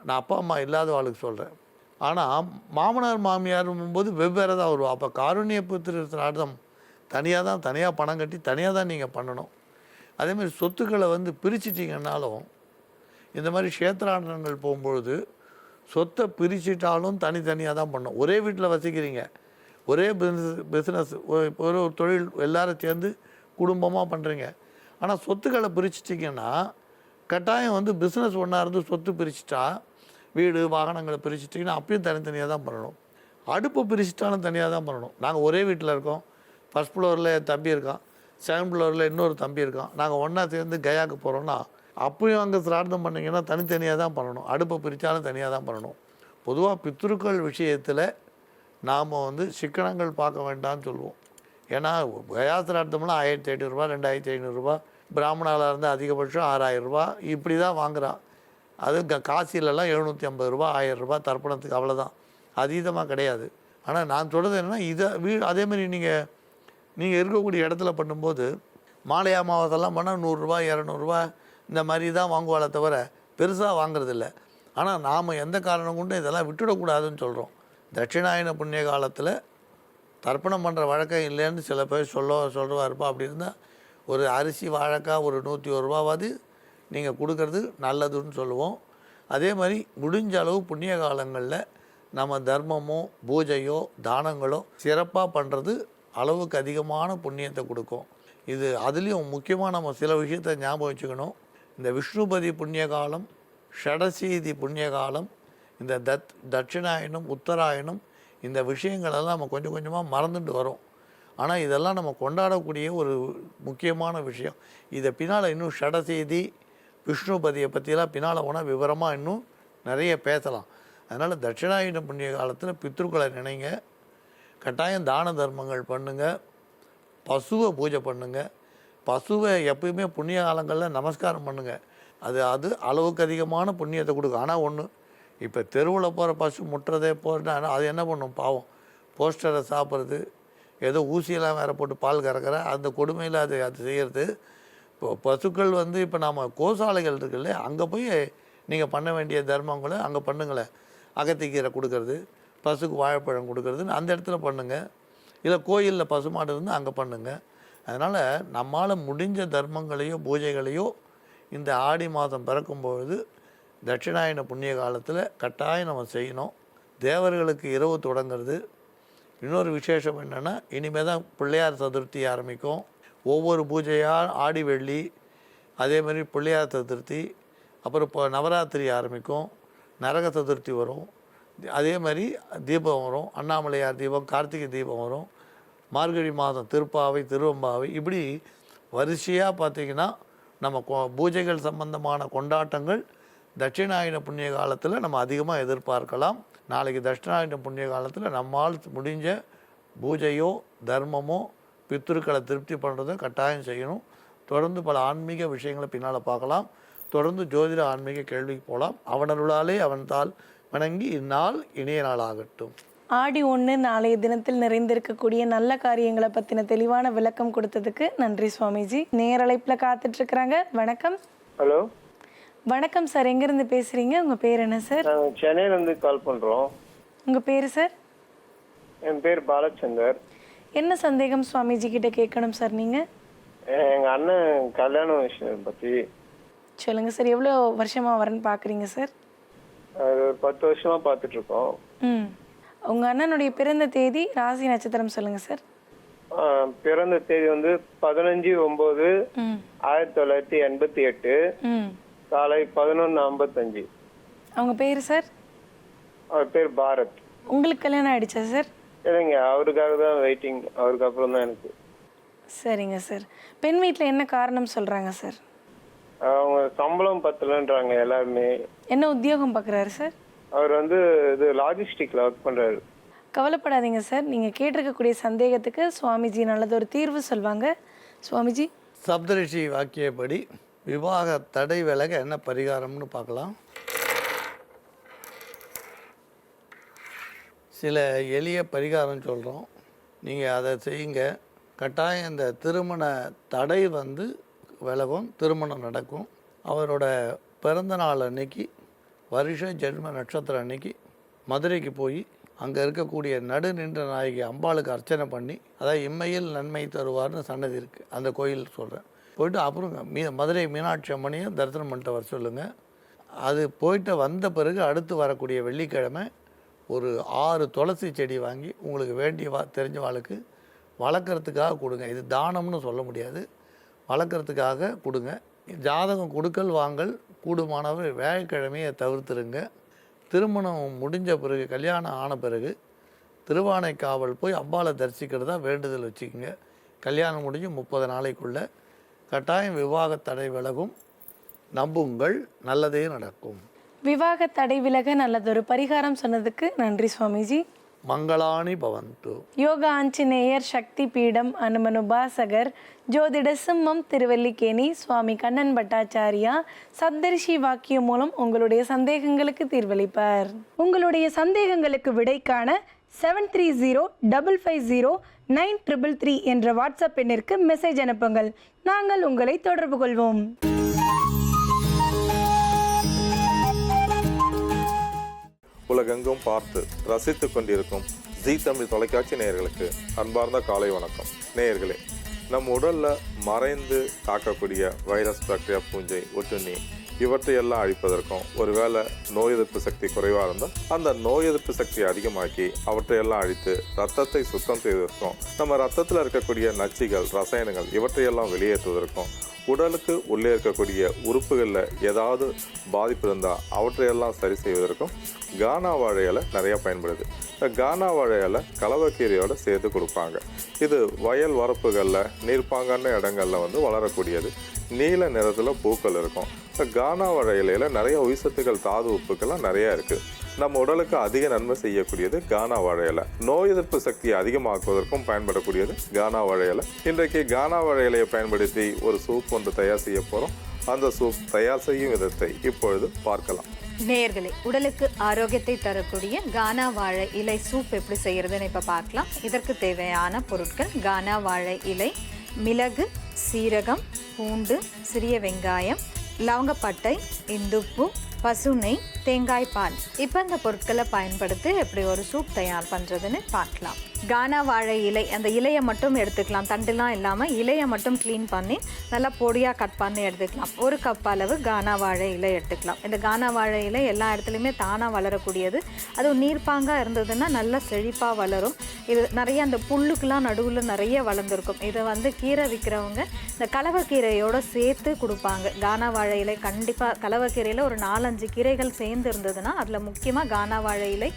நான் அப்பா அம்மா இல்லாத ஆளுக்கு சொல்கிறேன். ஆனால் மாமனார் மாமியாரும்போது வெவ்வேறு தான் வருவான். அப்போ காருண்ய புத்திர சிரார்த்தம் தனியாக பணம் கட்டி தனியாக தான் நீங்கள் பண்ணணும். அதேமாதிரி சொத்துக்களை பிரிச்சிட்டிங்கன்னாலும் இந்த மாதிரி க்ஷேத்ராடனங்கள் போகும்பொழுது சொத்தை பிரிச்சிட்டாலும் தனித்தனியாக தான் பண்ணணும். ஒரே வீட்டில் வசிக்கிறீங்க, ஒரே பிஸ்னஸ், ஒரு தொழில் எல்லாரும் சேர்ந்து குடும்பமாக பண்ணுறீங்க. ஆனால் சொத்துக்களை பிரிச்சிட்டிங்கன்னா கட்டாயம் பிஸ்னஸ் ஒன்றா இருந்து சொத்து பிரிச்சுட்டா வீடு வாகனங்களை பிரிச்சிட்டிங்கன்னா அப்பயும் தனித்தனியாக தான் பண்ணணும். அடுப்பை பிரிச்சிட்டாலும் தனியாக தான் பண்ணணும். நாங்கள் ஒரே வீட்டில் இருக்கோம், ஃபஸ்ட் ஃப்ளோரில் என் தம்பி இருக்கான், செகண்ட் ஃப்ளோரில் இன்னொரு தம்பி இருக்கான், நாங்கள் ஒன்றா சேர்ந்து கயாவுக்கு போகிறோன்னா அப்பயும் அங்கே சிரார்த்தம் பண்ணிங்கன்னா தனித்தனியாக தான் பண்ணணும். அடுப்பை பிரித்தாலும் தனியாக தான் பண்ணணும். பொதுவாக பித்ருக்கள் விஷயத்தில் நாம் சிக்கனங்கள் பார்க்க வேண்டாம்னு சொல்லுவோம். ஏன்னா கயா சிரார்த்தம்லாம் 1500 ரூபா, 2500 ரூபா, பிராமணாவில் இருந்தால் அதிகபட்சம் 6000 ரூபா இப்படி தான் வாங்குகிறான். அது காசிலெலாம் 750 ரூபா, 1000 ரூபா தர்ப்பணத்துக்கு, அவ்வளோதான், அதீதமாக கிடையாது. ஆனால் நான் சொல்கிறது என்னென்னா அதேமாதிரி நீங்கள் இருக்கக்கூடிய இடத்துல பண்ணும்போது மாலை அமாவாசைலாம் பண்ணால் 100 ரூபா 200 ரூபா இந்த மாதிரி தான் வாங்குவாளே தவிர பெருசாக வாங்குறதில்ல. ஆனால் நாம் எந்த காரணம் கொண்டு இதெல்லாம் விட்டுவிடக்கூடாதுன்னு சொல்கிறோம். தட்சிணாயன புண்ணிய காலத்தில் தர்ப்பணம் பண்ணுற வழக்கம் இல்லைன்னு சில பேர் சொல்லுவா இருப்பா. அப்படி இருந்தால் ஒரு அரிசி வாழைக்காய் ஒரு 101 ரூபாவாது நீங்கள் கொடுக்கறது நல்லதுன்னு சொல்லுவோம். அதே மாதிரி முடிஞ்ச அளவு புண்ணிய காலங்களில் நம்ம தர்மமோ பூஜையோ தானங்களோ சிறப்பாக பண்ணுறது அளவுக்கு அதிகமான புண்ணியத்தை கொடுக்கும். இது அதுலேயும் முக்கியமாக நம்ம சில விஷயத்தை ஞாபகம் வச்சுக்கணும். இந்த விஷ்ணுபதி புண்ணிய காலம், ஷடசீதி புண்ணிய காலம், இந்த தட்சிணாயனம் உத்தராயணம், இந்த விஷயங்களெல்லாம் நம்ம கொஞ்சம் கொஞ்சமாக மறந்துட்டு வரோம். ஆனால் இதெல்லாம் நம்ம கொண்டாடக்கூடிய ஒரு முக்கியமான விஷயம். இதை பின்னால் இன்னும் ஷடசீதி விஷ்ணுபதியை பற்றியெல்லாம் பின்னால் போனால் விவரமாக இன்னும் நிறைய பேசலாம். அதனால் தட்சிணாயன புண்ணிய காலத்தில் பித்ருக்களை நினைங்க, கட்டாயம் தான தர்மங்கள் பண்ணுங்கள், பசுவை பூஜை பண்ணுங்கள். பசுவை எப்பயுமே புண்ணிய காலங்களில் நமஸ்காரம் பண்ணுங்கள். அது அளவுக்கு அதிகமான புண்ணியத்தை கொடுக்கும். ஆனால் ஒன்று, இப்போ தெருவில் போகிற பசு முட்டுறதே போகிறேன்னா அது என்ன பண்ணும் பாவம், போஸ்டரை சாப்பிட்றது, ஏதோ ஊசியெல்லாம் வேறு போட்டு பால் கறக்கிற அந்த கொடுமையில் அது செய்கிறது. இப்போ பசுக்கள் இப்போ நாம் கோசாலைகள் இருக்குல்ல, அங்கே போய் நீங்கள் பண்ண வேண்டிய தர்மங்களை அங்கே பண்ணுங்களேன். அகத்திக்கீரை கொடுக்கறது, பசுக்கு வாழைப்பழம் கொடுக்கறதுன்னு அந்த இடத்துல பண்ணுங்கள். இல்லை கோயிலில் பசுமாடு இருந்தால் அங்கே பண்ணுங்கள். அதனால் நம்மால் முடிஞ்ச தர்மங்களையோ பூஜைகளையோ இந்த ஆடி மாதம் பிறக்கும்பொழுது தட்சிணாயன புண்ணிய காலத்தில் கட்டாயம் நம்ம செய்யணும். தேவர்களுக்கு இரவு தொடங்கிறது. இன்னொரு விசேஷம் என்னென்னா, இனிமேல் தான் பிள்ளையார் சதுர்த்தி ஆரம்பிக்கும். ஒவ்வொரு பூஜையாக ஆடி வெள்ளி, அதேமாதிரி பிள்ளையார் சதுர்த்தி, அப்புறம் இப்போ நவராத்திரி ஆரம்பிக்கும், நரக சதுர்த்தி வரும், அதே மாதிரி தீபம் வரும், அண்ணாமலையார் தீபம், கார்த்திகை தீபம் வரும், மார்கழி மாதம் திருப்பாவை திருவம்பாவை, இப்படி வரிசையாக பார்த்திங்கன்னா நம்ம பூஜைகள் சம்பந்தமான கொண்டாட்டங்கள் தட்சிணாயன புண்ணிய காலத்தில் நம்ம அதிகமாக எதிர்பார்க்கலாம். நாளைக்கு தட்சிணாயன புண்ணிய காலத்தில் நம்மால் முடிஞ்ச பூஜையோ தர்மமோ பித்ருக்களை திருப்தி பண்ணுறதை கட்டாயம் செய்யணும். தொடர்ந்து பல ஆன்மீக விஷயங்களை பின்னால் பார்க்கலாம். தொடர்ந்து ஜோதிட ஆன்மீக கேள்விக்கு போகலாம். அவனருளாலே அவன்தால் வணங்கி இந்நாள் இணைய நாள் ஆகட்டும். ஆடி 1 நாளைய தினத்தில் நிறைந்திருக்கக்கூடிய நல்ல காரியங்களை பற்றின தெளிவான விளக்கம் கொடுத்ததுக்கு நன்றி சுவாமிஜி. நேரலைப்பில் காத்துட்ருக்குறாங்க. வணக்கம். ஹலோ. வணக்கம் சார், எங்கேருந்து பேசுகிறீங்க? உங்கள் பேர் என்ன சார்? சென்னையிலேருந்து கால் பண்ணுறோம். உங்கள் பேர் சார்? என் பேர் பாலச்சந்தர். என்ன சந்தேகம் சுவாமிஜி கிட்ட கேட்கணும் சார் நீங்கள்? எங்கள் அண்ணன் கல்யாண விஷயம் பற்றி சொல்லுங்கள் சார். எவ்வளோ வருஷமாக வரேன்னு பார்க்குறீங்க சார்? அது 10 வருஷமாக பார்த்துட்ருக்கோம். உங்கள் அண்ணனுடைய பிறந்த தேதி ராசி நட்சத்திரம் சொல்லுங்கள் சார். பிறந்த தேதி 15/9/1988 காலை 11:55. அவங்க பேர் சார்? அவர் பேர் பாரத். உங்களுக்கு கல்யாணம் ஆகிடுச்சா சார்? இல்லைங்க, அவருக்காக தான் வெயிட்டிங். அவருக்கு அப்புறம் தான் எனக்கு. சரிங்க சார். பெண் வீட்டில் என்ன காரணம் சொல்கிறாங்க சார்? அவங்க சம்பளம் பத்தலன்றாங்க எல்லாருமே. என்ன உத்தியோகம் பார்க்குறாரு சார்? அவர் இது லாஜிஸ்டிக்கில் ஒர்க் பண்ணுறாரு. கவலைப்படாதீங்க சார். நீங்கள் கேட்டிருக்கக்கூடிய சந்தேகத்துக்கு சுவாமிஜி நல்லதொரு தீர்வு சொல்வாங்க. சுவாமிஜி, சப்தரிஷி வாக்கியப்படி விவாக தடை விலக என்ன பரிகாரம்னு பார்க்கலாம். சில எளிய பரிகாரம் சொல்கிறோம், நீங்கள் அதை செய்யுங்க. கட்டாயம் இந்த திருமண தடை விலகும், திருமணம் நடக்கும். அவரோட பிறந்த நாள் அன்னைக்கு, வருஷ ஜென்ம நட்சத்திரம் அன்னைக்கு மதுரைக்கு போய் அங்கே இருக்கக்கூடிய நடு நின்ற நாயகி அம்பாளுக்கு அர்ச்சனை பண்ணி, அதாவது இம்மையில் நன்மை தருவார்னு சன்னதி இருக்குது, அந்த கோயில் சொல்கிறேன். போயிட்டு அப்புறம் மதுரை மீனாட்சி அம்மனையும் தரிசனம் பண்ணிட்டு வர சொல்லுங்கள். அது போயிட்டு வந்த பிறகு அடுத்து வரக்கூடிய வெள்ளிக்கிழமை ஒரு 6 துளசி செடி வாங்கி உங்களுக்கு வேண்டிய தெரிஞ்சவாளுக்கு வளர்க்குறதுக்காக கொடுங்க. இது தானம்னு சொல்ல முடியாது, வளர்க்குறதுக்காக கொடுங்க. ஜாதகம் கொடுக்கல் வாங்கல் கூடுமானவர் வியாழக்கிழமையை தவிர்த்துருங்க. திருமணம் முடிஞ்ச பிறகு, கல்யாணம் ஆன பிறகு திருவானைக்காவல் போய் அம்பாளை தரிசிக்கிறதா வேண்டுதல் வச்சுக்கோங்க. கல்யாணம் முடிஞ்சு 30 நாளைக்குள்ளே கட்டாயம் விவாக தடை விலகும். நம்புங்கள், நல்லதே நடக்கும். விவாக தடை விலக நல்லதொரு பரிகாரம் சொன்னதுக்கு நன்றி சுவாமிஜி. மங்களானி பவந்து. யோகா ஆஞ்சநேயர் சக்தி பீடம் அனுமன் உபாசகர் ஜோதிட சிம்மம் திருவல்லிக்கேணி சுவாமி கண்ணன் பட்டாச்சாரியா சப்தரிஷி வாக்கியம் மூலம் உங்களுடைய சந்தேகங்களுக்கு தீர்வளிப்பார். உங்களுடைய சந்தேகங்களுக்கு விடை காண 7305509333 என்ற வாட்ஸ்அப் எண்ணிற்கு மெசேஜ் அனுப்புங்கள். நாங்கள் உங்களை தொடர்பு கொள்வோம். உலகெங்கும் பார்த்து ரசித்து கொண்டிருக்கும் ஜீ தமிழ் தொலைக்காட்சி நேயர்களுக்கு அன்பார்ந்த காலை வணக்கம். நேயர்களே, நம் உடலில் மறைந்து தாக்கக்கூடிய வைரஸ், பாக்டீரியா, பூஞ்சை, ஒட்டுண்ணி இவற்றையெல்லாம் அழிப்பதற்கும், ஒருவேளை நோய் எதிர்ப்பு சக்தி குறைவாக இருந்தால் அந்த நோய் எதிர்ப்பு சக்தியை அதிகமாக்கி அவற்றையெல்லாம் அழித்து ரத்தத்தை சுத்தம் செய்வதற்கும், நம்ம ரத்தத்தில் இருக்கக்கூடிய நச்சுகள், ரசாயனங்கள் இவற்றையெல்லாம் வெளியேற்றுவதற்கும், உடலுக்கு உள்ளே இருக்கக்கூடிய உறுப்புகளில் ஏதாவது பாதிப்பு இருந்தால் அவற்றையெல்லாம் சரி செய்வதற்கும் கானா வாழை இலை நிறையா பயன்படுது. கானா வாழை இலை கலவக்கீரையோடு சேர்த்து கொடுப்பாங்க. இது வயல் வரப்புகளில், நீர்ப்பாங்கான இடங்களில் வளரக்கூடியது. நீல நிறத்தில் பூக்கள் இருக்கும். கானா வாழை இலையில் நிறைய உயிர்சத்துக்கள், தாது உப்புக்கள்லாம் நிறையா இருக்குது. நம்ம உடலுக்கு அதிக நன்மை செய்யக்கூடியது கானா வாழை இலை. நோய் எதிர்ப்பு சக்தியை அதிகமாக்குவதற்கும் பயன்படக்கூடியது கானா வாழை இலை. இன்றைக்கு கானா வாழை இலையை பயன்படுத்தி ஒரு சூப் ஒன்று தயார் செய்ய போகிறோம். அந்த சூப் தயார் செய்யும் விதத்தை இப்பொழுது பார்க்கலாம். நேயர்களே, உடலுக்கு ஆரோக்கியத்தை தரக்கூடிய கானா வாழை இலை சூப் எப்படி செய்யறதுன்னு இப்போ பார்க்கலாம். இதற்கு தேவையான பொருட்கள்: கானா வாழை இலை, மிளகு, சீரகம், பூண்டு, சிறிய வெங்காயம், லவங்கப்பட்டை, இந்துப்பு, பசுநெய், தேங்காய் பால். இப்போ இந்த பொருட்களை பயன்படுத்தி எப்படி ஒரு சூப் தயார் பண்ணுறதுன்னு பார்க்கலாம். கானா வாழை இலை, அந்த இலையை மட்டும் எடுத்துக்கலாம், தண்டுலாம் இல்லாமல் இலையை மட்டும் க்ளீன் பண்ணி நல்லா பொடியாக கட் பண்ணி எடுத்துக்கலாம். 1 கப் அளவு கானா வாழை இலை எடுத்துக்கலாம். இந்த கானா வாழை இலை எல்லா இடத்துலையுமே தானாக வளரக்கூடியது. அதுவும் நீர்ப்பாங்காக இருந்ததுன்னா நல்லா செழிப்பாக வளரும். இது நிறைய அந்த புல்லுக்கெலாம் நடுவில் நிறைய வளர்ந்துருக்கும். இதை கீரை விற்கிறவங்க இந்த கலவக்கீரையோடு சேர்த்து கொடுப்பாங்க. கானா வாழை இலை கண்டிப்பாக, கலவக்கீரையில் ஒரு 4-5 கீரைகள் சேர்ந்து இருந்ததுன்னா அதில் முக்கியமாக கானா வாழை இலை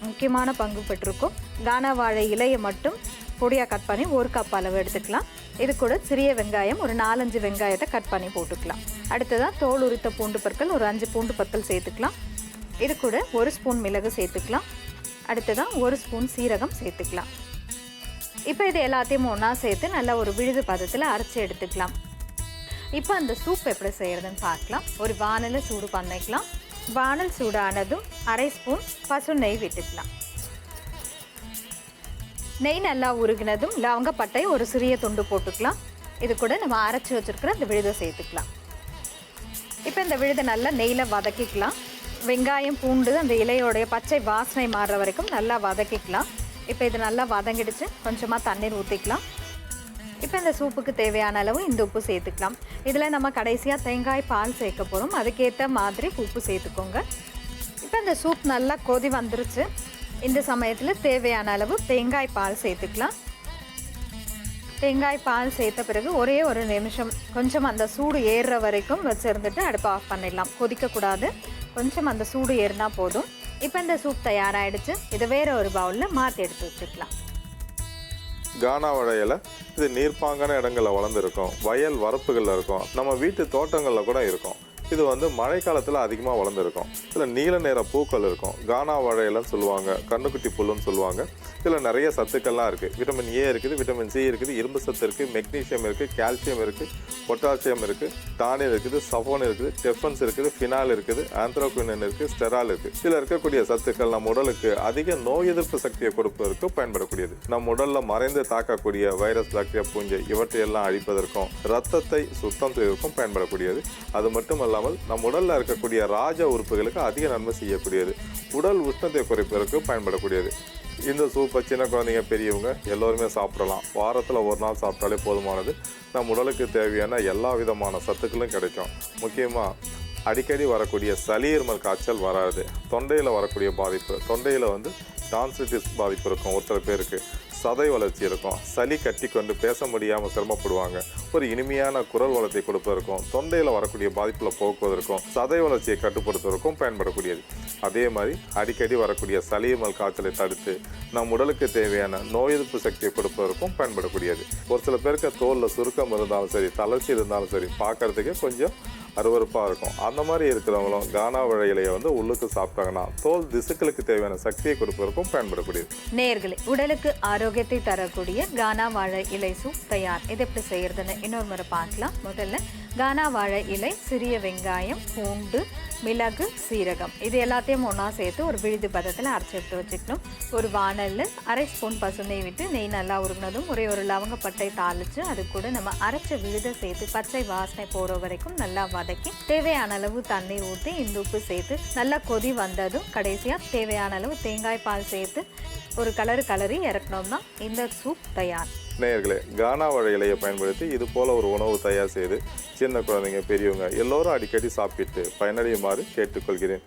முக்கியமான பங்கு பெற்றிருக்கும். கானா வாழை இலையை மட்டும் பொடியாக கட் பண்ணி 1 கப் அளவு எடுத்துக்கலாம். இது கூட சிறிய வெங்காயம் ஒரு 4-5 வெங்காயத்தை கட் பண்ணி போட்டுக்கலாம். அடுத்ததான் தோல் உரித்த பூண்டு பற்கள் ஒரு 5 பூண்டு பற்கள் சேர்த்துக்கலாம். இது கூட 1 ஸ்பூன் மிளகு சேர்த்துக்கலாம். அடுத்ததான் 1 ஸ்பூன் சீரகம் சேர்த்துக்கலாம். இப்போ இது எல்லாத்தையும் ஒன்றா சேர்த்து நல்லா ஒரு விழுது பதத்தில் அரைச்சி எடுத்துக்கலாம். இப்போ அந்த சூப் எப்படி செய்கிறதுன்னு பார்க்கலாம். ஒரு வானலை சூடு பண்ணிக்கலாம். வானல் சூடானதும் 1/2 ஸ்பூன் பசு நெய் விட்டுக்கலாம். நெய் நல்லா உருகினதும் லவங்கப்பட்டை ஒரு சிறிய துண்டு போட்டுக்கலாம். இது கூட நம்ம அரைச்சி வச்சுருக்கிற அந்த விழுதை சேர்த்துக்கலாம். இப்போ இந்த விழுதை நல்லா நெய்யில் வதக்கிக்கலாம். வெங்காயம், பூண்டு, அந்த இலையோடைய பச்சை வாசனை மாறுற வரைக்கும் நல்லா வதக்கிக்கலாம். இப்போ இது நல்லா வதங்கிடுச்சு. கொஞ்சமாக தண்ணீர் ஊற்றிக்கலாம். இப்போ இந்த சூப்புக்கு தேவையான அளவு இந்த உப்பு சேர்த்துக்கலாம். இதில் நம்ம கடைசியாக தேங்காய் பால் சேர்க்க போகிறோம். அதுக்கேற்ற மாதிரி உப்பு சேர்த்துக்கோங்க. இப்போ இந்த சூப் நல்லா கொதி வந்துருச்சு. இந்த சமயத்தில் தேவையான அளவு தேங்காய் பால் சேர்த்துக்கலாம். தேங்காய் பால் சேர்த்த பிறகு ஒரே ஒரு நிமிஷம் கொஞ்சம் அந்த சூடு ஏறுற வரைக்கும் வச்சுருந்துட்டு அடுப்பை ஆஃப் பண்ணிடலாம். கொதிக்கக்கூடாது, கொஞ்சம் அந்த சூடு ஏறினா போதும். இப்போ இந்த சூப் தயாராகிடுச்சு. இதை வேறு ஒரு பவுலில் மாற்றி எடுத்து வச்சுக்கலாம். கானா வாழை இலை இது நீர்ப்பாங்கான இடங்களில் வளர்ந்துருக்கும், வயல் வரப்புகளில் இருக்கும், நம்ம வீட்டு தோட்டங்களில் கூட இருக்கும். இது மழைக்காலத்தில் அதிகமாக வளர்ந்துருக்கும். இதில் நீல நிற பூக்கள் இருக்கும். கானா வாழை இலைன்னு சொல்லுவாங்க, கண்ணுக்குட்டி புல்லுன்னு சொல்லுவாங்க. இதில் நிறைய சத்துக்கள்லாம் இருக்குது. விட்டமின் ஏ இருக்குது, விட்டமின் சி இருக்குது, இரும்பு சத்து இருக்குது, மெக்னீஷியம் இருக்குது, கால்சியம் இருக்குது, பொட்டாசியம் இருக்குது, டானின் இருக்குது, சஃபோன் இருக்குது, டெஃபன்ஸ் இருக்குது, ஃபினால் இருக்குது, ஆந்த்ரோக்வினின் இருக்குது, ஸ்டெரால் இருக்குது. இதில் இருக்கக்கூடிய சத்துக்கள் நம்ம உடலுக்கு அதிக நோய் எதிர்ப்பு சக்தியை கொடுப்பதற்கு பயன்படக்கூடியது. நம்ம உடலில் மறைந்து தாக்கக்கூடிய வைரஸ், பாக்டீரியா, பூஞ்சை இவற்றையெல்லாம் அழிப்பதற்கும் ரத்தத்தை சுத்தம் செய்வதற்கும் பயன்படக்கூடியது. அது மட்டும் இல்லாமல் நம்ம உடலில் இருக்கக்கூடிய ராஜ உறுப்புகளுக்கு அதிக நன்மை செய்யக்கூடியது, உடல் உஷ்ணத்தை குறைப்பதற்கு பயன்படக்கூடியது. இந்த சூப்பை சின்ன குழந்தைங்க, பெரியவங்க எல்லோருமே சாப்பிடலாம். வாரத்தில் ஒரு நாள் சாப்பிட்டாலே போதுமானது. நம் உடலுக்கு தேவையான எல்லா விதமான சத்துக்களும் கிடைக்கும். முக்கியமாக அடிக்கடி வரக்கூடிய சளி, இருமல், காய்ச்சல் வராது. தொண்டையில் வரக்கூடிய பாதிப்பு, தொண்டையில் டான்சிட்டிஸ் பாதிப்பு இருக்கும். ஒரு சில பேருக்கு சதை வளர்ச்சி இருக்கும், சளி கட்டி கொண்டு பேச முடியாமல் சிரமப்படுவாங்க. ஒரு இனிமையான குரல் வளத்தை கொடுப்பதற்கும், தொண்டையில் வரக்கூடிய பாதிப்பில் போக்குவதற்கும், சதை வளர்ச்சியை கட்டுப்படுத்துவதற்கும் பயன்படக்கூடியது. அதே மாதிரி அடிக்கடி வரக்கூடிய சளி, இருமல், காய்ச்சலை தடுத்து நம் உடலுக்கு தேவையான நோய் எதிர்ப்பு சக்தியை கொடுப்பதற்கும் பயன்படக்கூடியது. ஒரு சில பேருக்கு தோலில் சுருக்கம் இருந்தாலும் சரி, தளர்ச்சி இருந்தாலும் சரி, பார்க்கறதுக்கு கொஞ்சம் அருவருப்பாக இருக்கும். அந்த மாதிரி இருக்கிறவங்களும் கானா வாழை இலையை உள்ளுக்கு சாப்பிட்டாங்கன்னா தோல் திசுக்களுக்கு தேவையான சக்தியை கொடுப்பதற்கும் பயன்படக்கூடியது. நேயர்களே, உடலுக்கு ஆரோக்கியத்தை தரக்கூடிய கானா வாழை இலை சூப் தயார். இது எப்படி செய்யறதுன்னு இன்னொரு முறை பார்க்கலாம். முதல்ல கானா வாழை இலை, சிறிய வெங்காயம், பூண்டு, மிளகு, சீரகம் இது எல்லாத்தையும் ஒன்றா சேர்த்து ஒரு விழுது பதத்தில் அரைச்சி எடுத்து வச்சுக்கணும். ஒரு வாணலில் 1/2 ஸ்பூன் பசுநெய் விட்டு நெய் நல்லா உருகினதும் ஒரு லவங்கப்பட்டை தாளித்து அது கூட நம்ம அரைச்ச விழுதை சேர்த்து பச்சை வாசனை போகிற வரைக்கும் நல்லா வதக்கி தேவையான அளவு தண்ணீர் ஊற்றி இந்த உப்பு சேர்த்து நல்லா கொதி வந்ததும் கடைசியாக தேவையான அளவு தேங்காய் பால் சேர்த்து ஒரு கலரி இறக்கணும்னா இந்த சூப் தயார். நேயர்களே, கானா வாழை இலையை பயன்படுத்தி இது போல ஒரு உணவு தயார் செய்து சின்ன குழந்தைங்க, பெரியவங்க எல்லோரும் அடிக்கடி சாப்பிட்டு பயனடையுமாறு கேட்டுக்கொள்கிறேன்.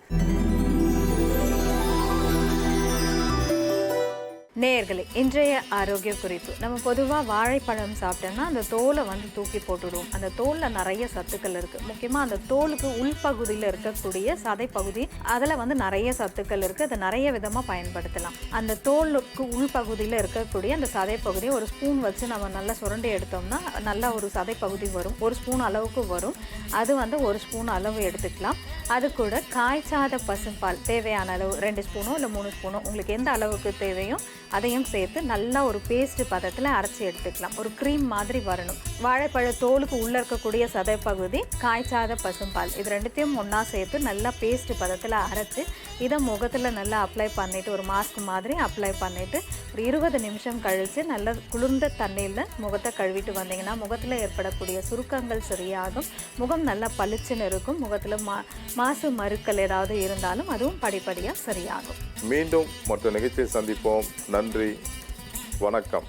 நேயர்களே, இன்றைய ஆரோக்கிய குறிப்பு. நம்ம பொதுவாக வாழைப்பழம் சாப்பிட்டோம்னா அந்த தோலை தூக்கி போட்டுடுவோம். அந்த தோலில் நிறைய சத்துக்கள் இருக்குது. முக்கியமாக அந்த தோலுக்கு உள்பகுதியில் இருக்கக்கூடிய சதை பகுதி, அதில் நிறைய சத்துக்கள் இருக்குது. அதை நிறைய விதமாக பயன்படுத்தலாம். அந்த தோலுக்கு உள்பகுதியில் இருக்கக்கூடிய அந்த சதை பகுதியை ஒரு ஸ்பூன் வச்சு நம்ம நல்லா சுரண்டி எடுத்தோம்னா நல்லா ஒரு சதை பகுதி வரும். 1 ஸ்பூன் அளவுக்கு வரும். அது 1 ஸ்பூன் அளவு எடுத்துக்கலாம். அது கூட காய்ச்சாத பசும்பால் தேவையான அளவு 2 ஸ்பூனோ இல்லை 3 ஸ்பூனோ உங்களுக்கு எந்த அளவுக்கு தேவையோ அதையும் சேர்த்து நல்லா ஒரு பேஸ்ட் பதத்தில் அரைச்சி எடுத்துக்கலாம். ஒரு க்ரீம் மாதிரி வரணும். வாழைப்பழ தோலுக்கு உள்ளே இருக்கக்கூடிய சதை பகுதி, காய்ச்சாத பசும்பால் இது ரெண்டுத்தையும் ஒன்றா சேர்த்து நல்லா பேஸ்ட் பதத்தில் அரைச்சி இதை முகத்தில் நல்லா அப்ளை பண்ணிவிட்டு ஒரு மாஸ்க் மாதிரி அப்ளை பண்ணிவிட்டு ஒரு 20 நிமிஷம் கழித்து நல்லா குளிர்ந்த தண்ணியில் முகத்தை கழுவிட்டு வந்தீங்கன்னா முகத்தில் ஏற்படக்கூடிய சுருக்கங்கள் சரியாகும். முகம் நல்லா பளிச்சுன்னு இருக்கும். முகத்தில் மாசு மறுக்கள் ஏதாவது இருந்தாலும் அதுவும் படிப்படியாக சரியாகும். மீண்டும் மற்ற நிகழ்ச்சியை சந்திப்போம். நன்றி, வணக்கம்.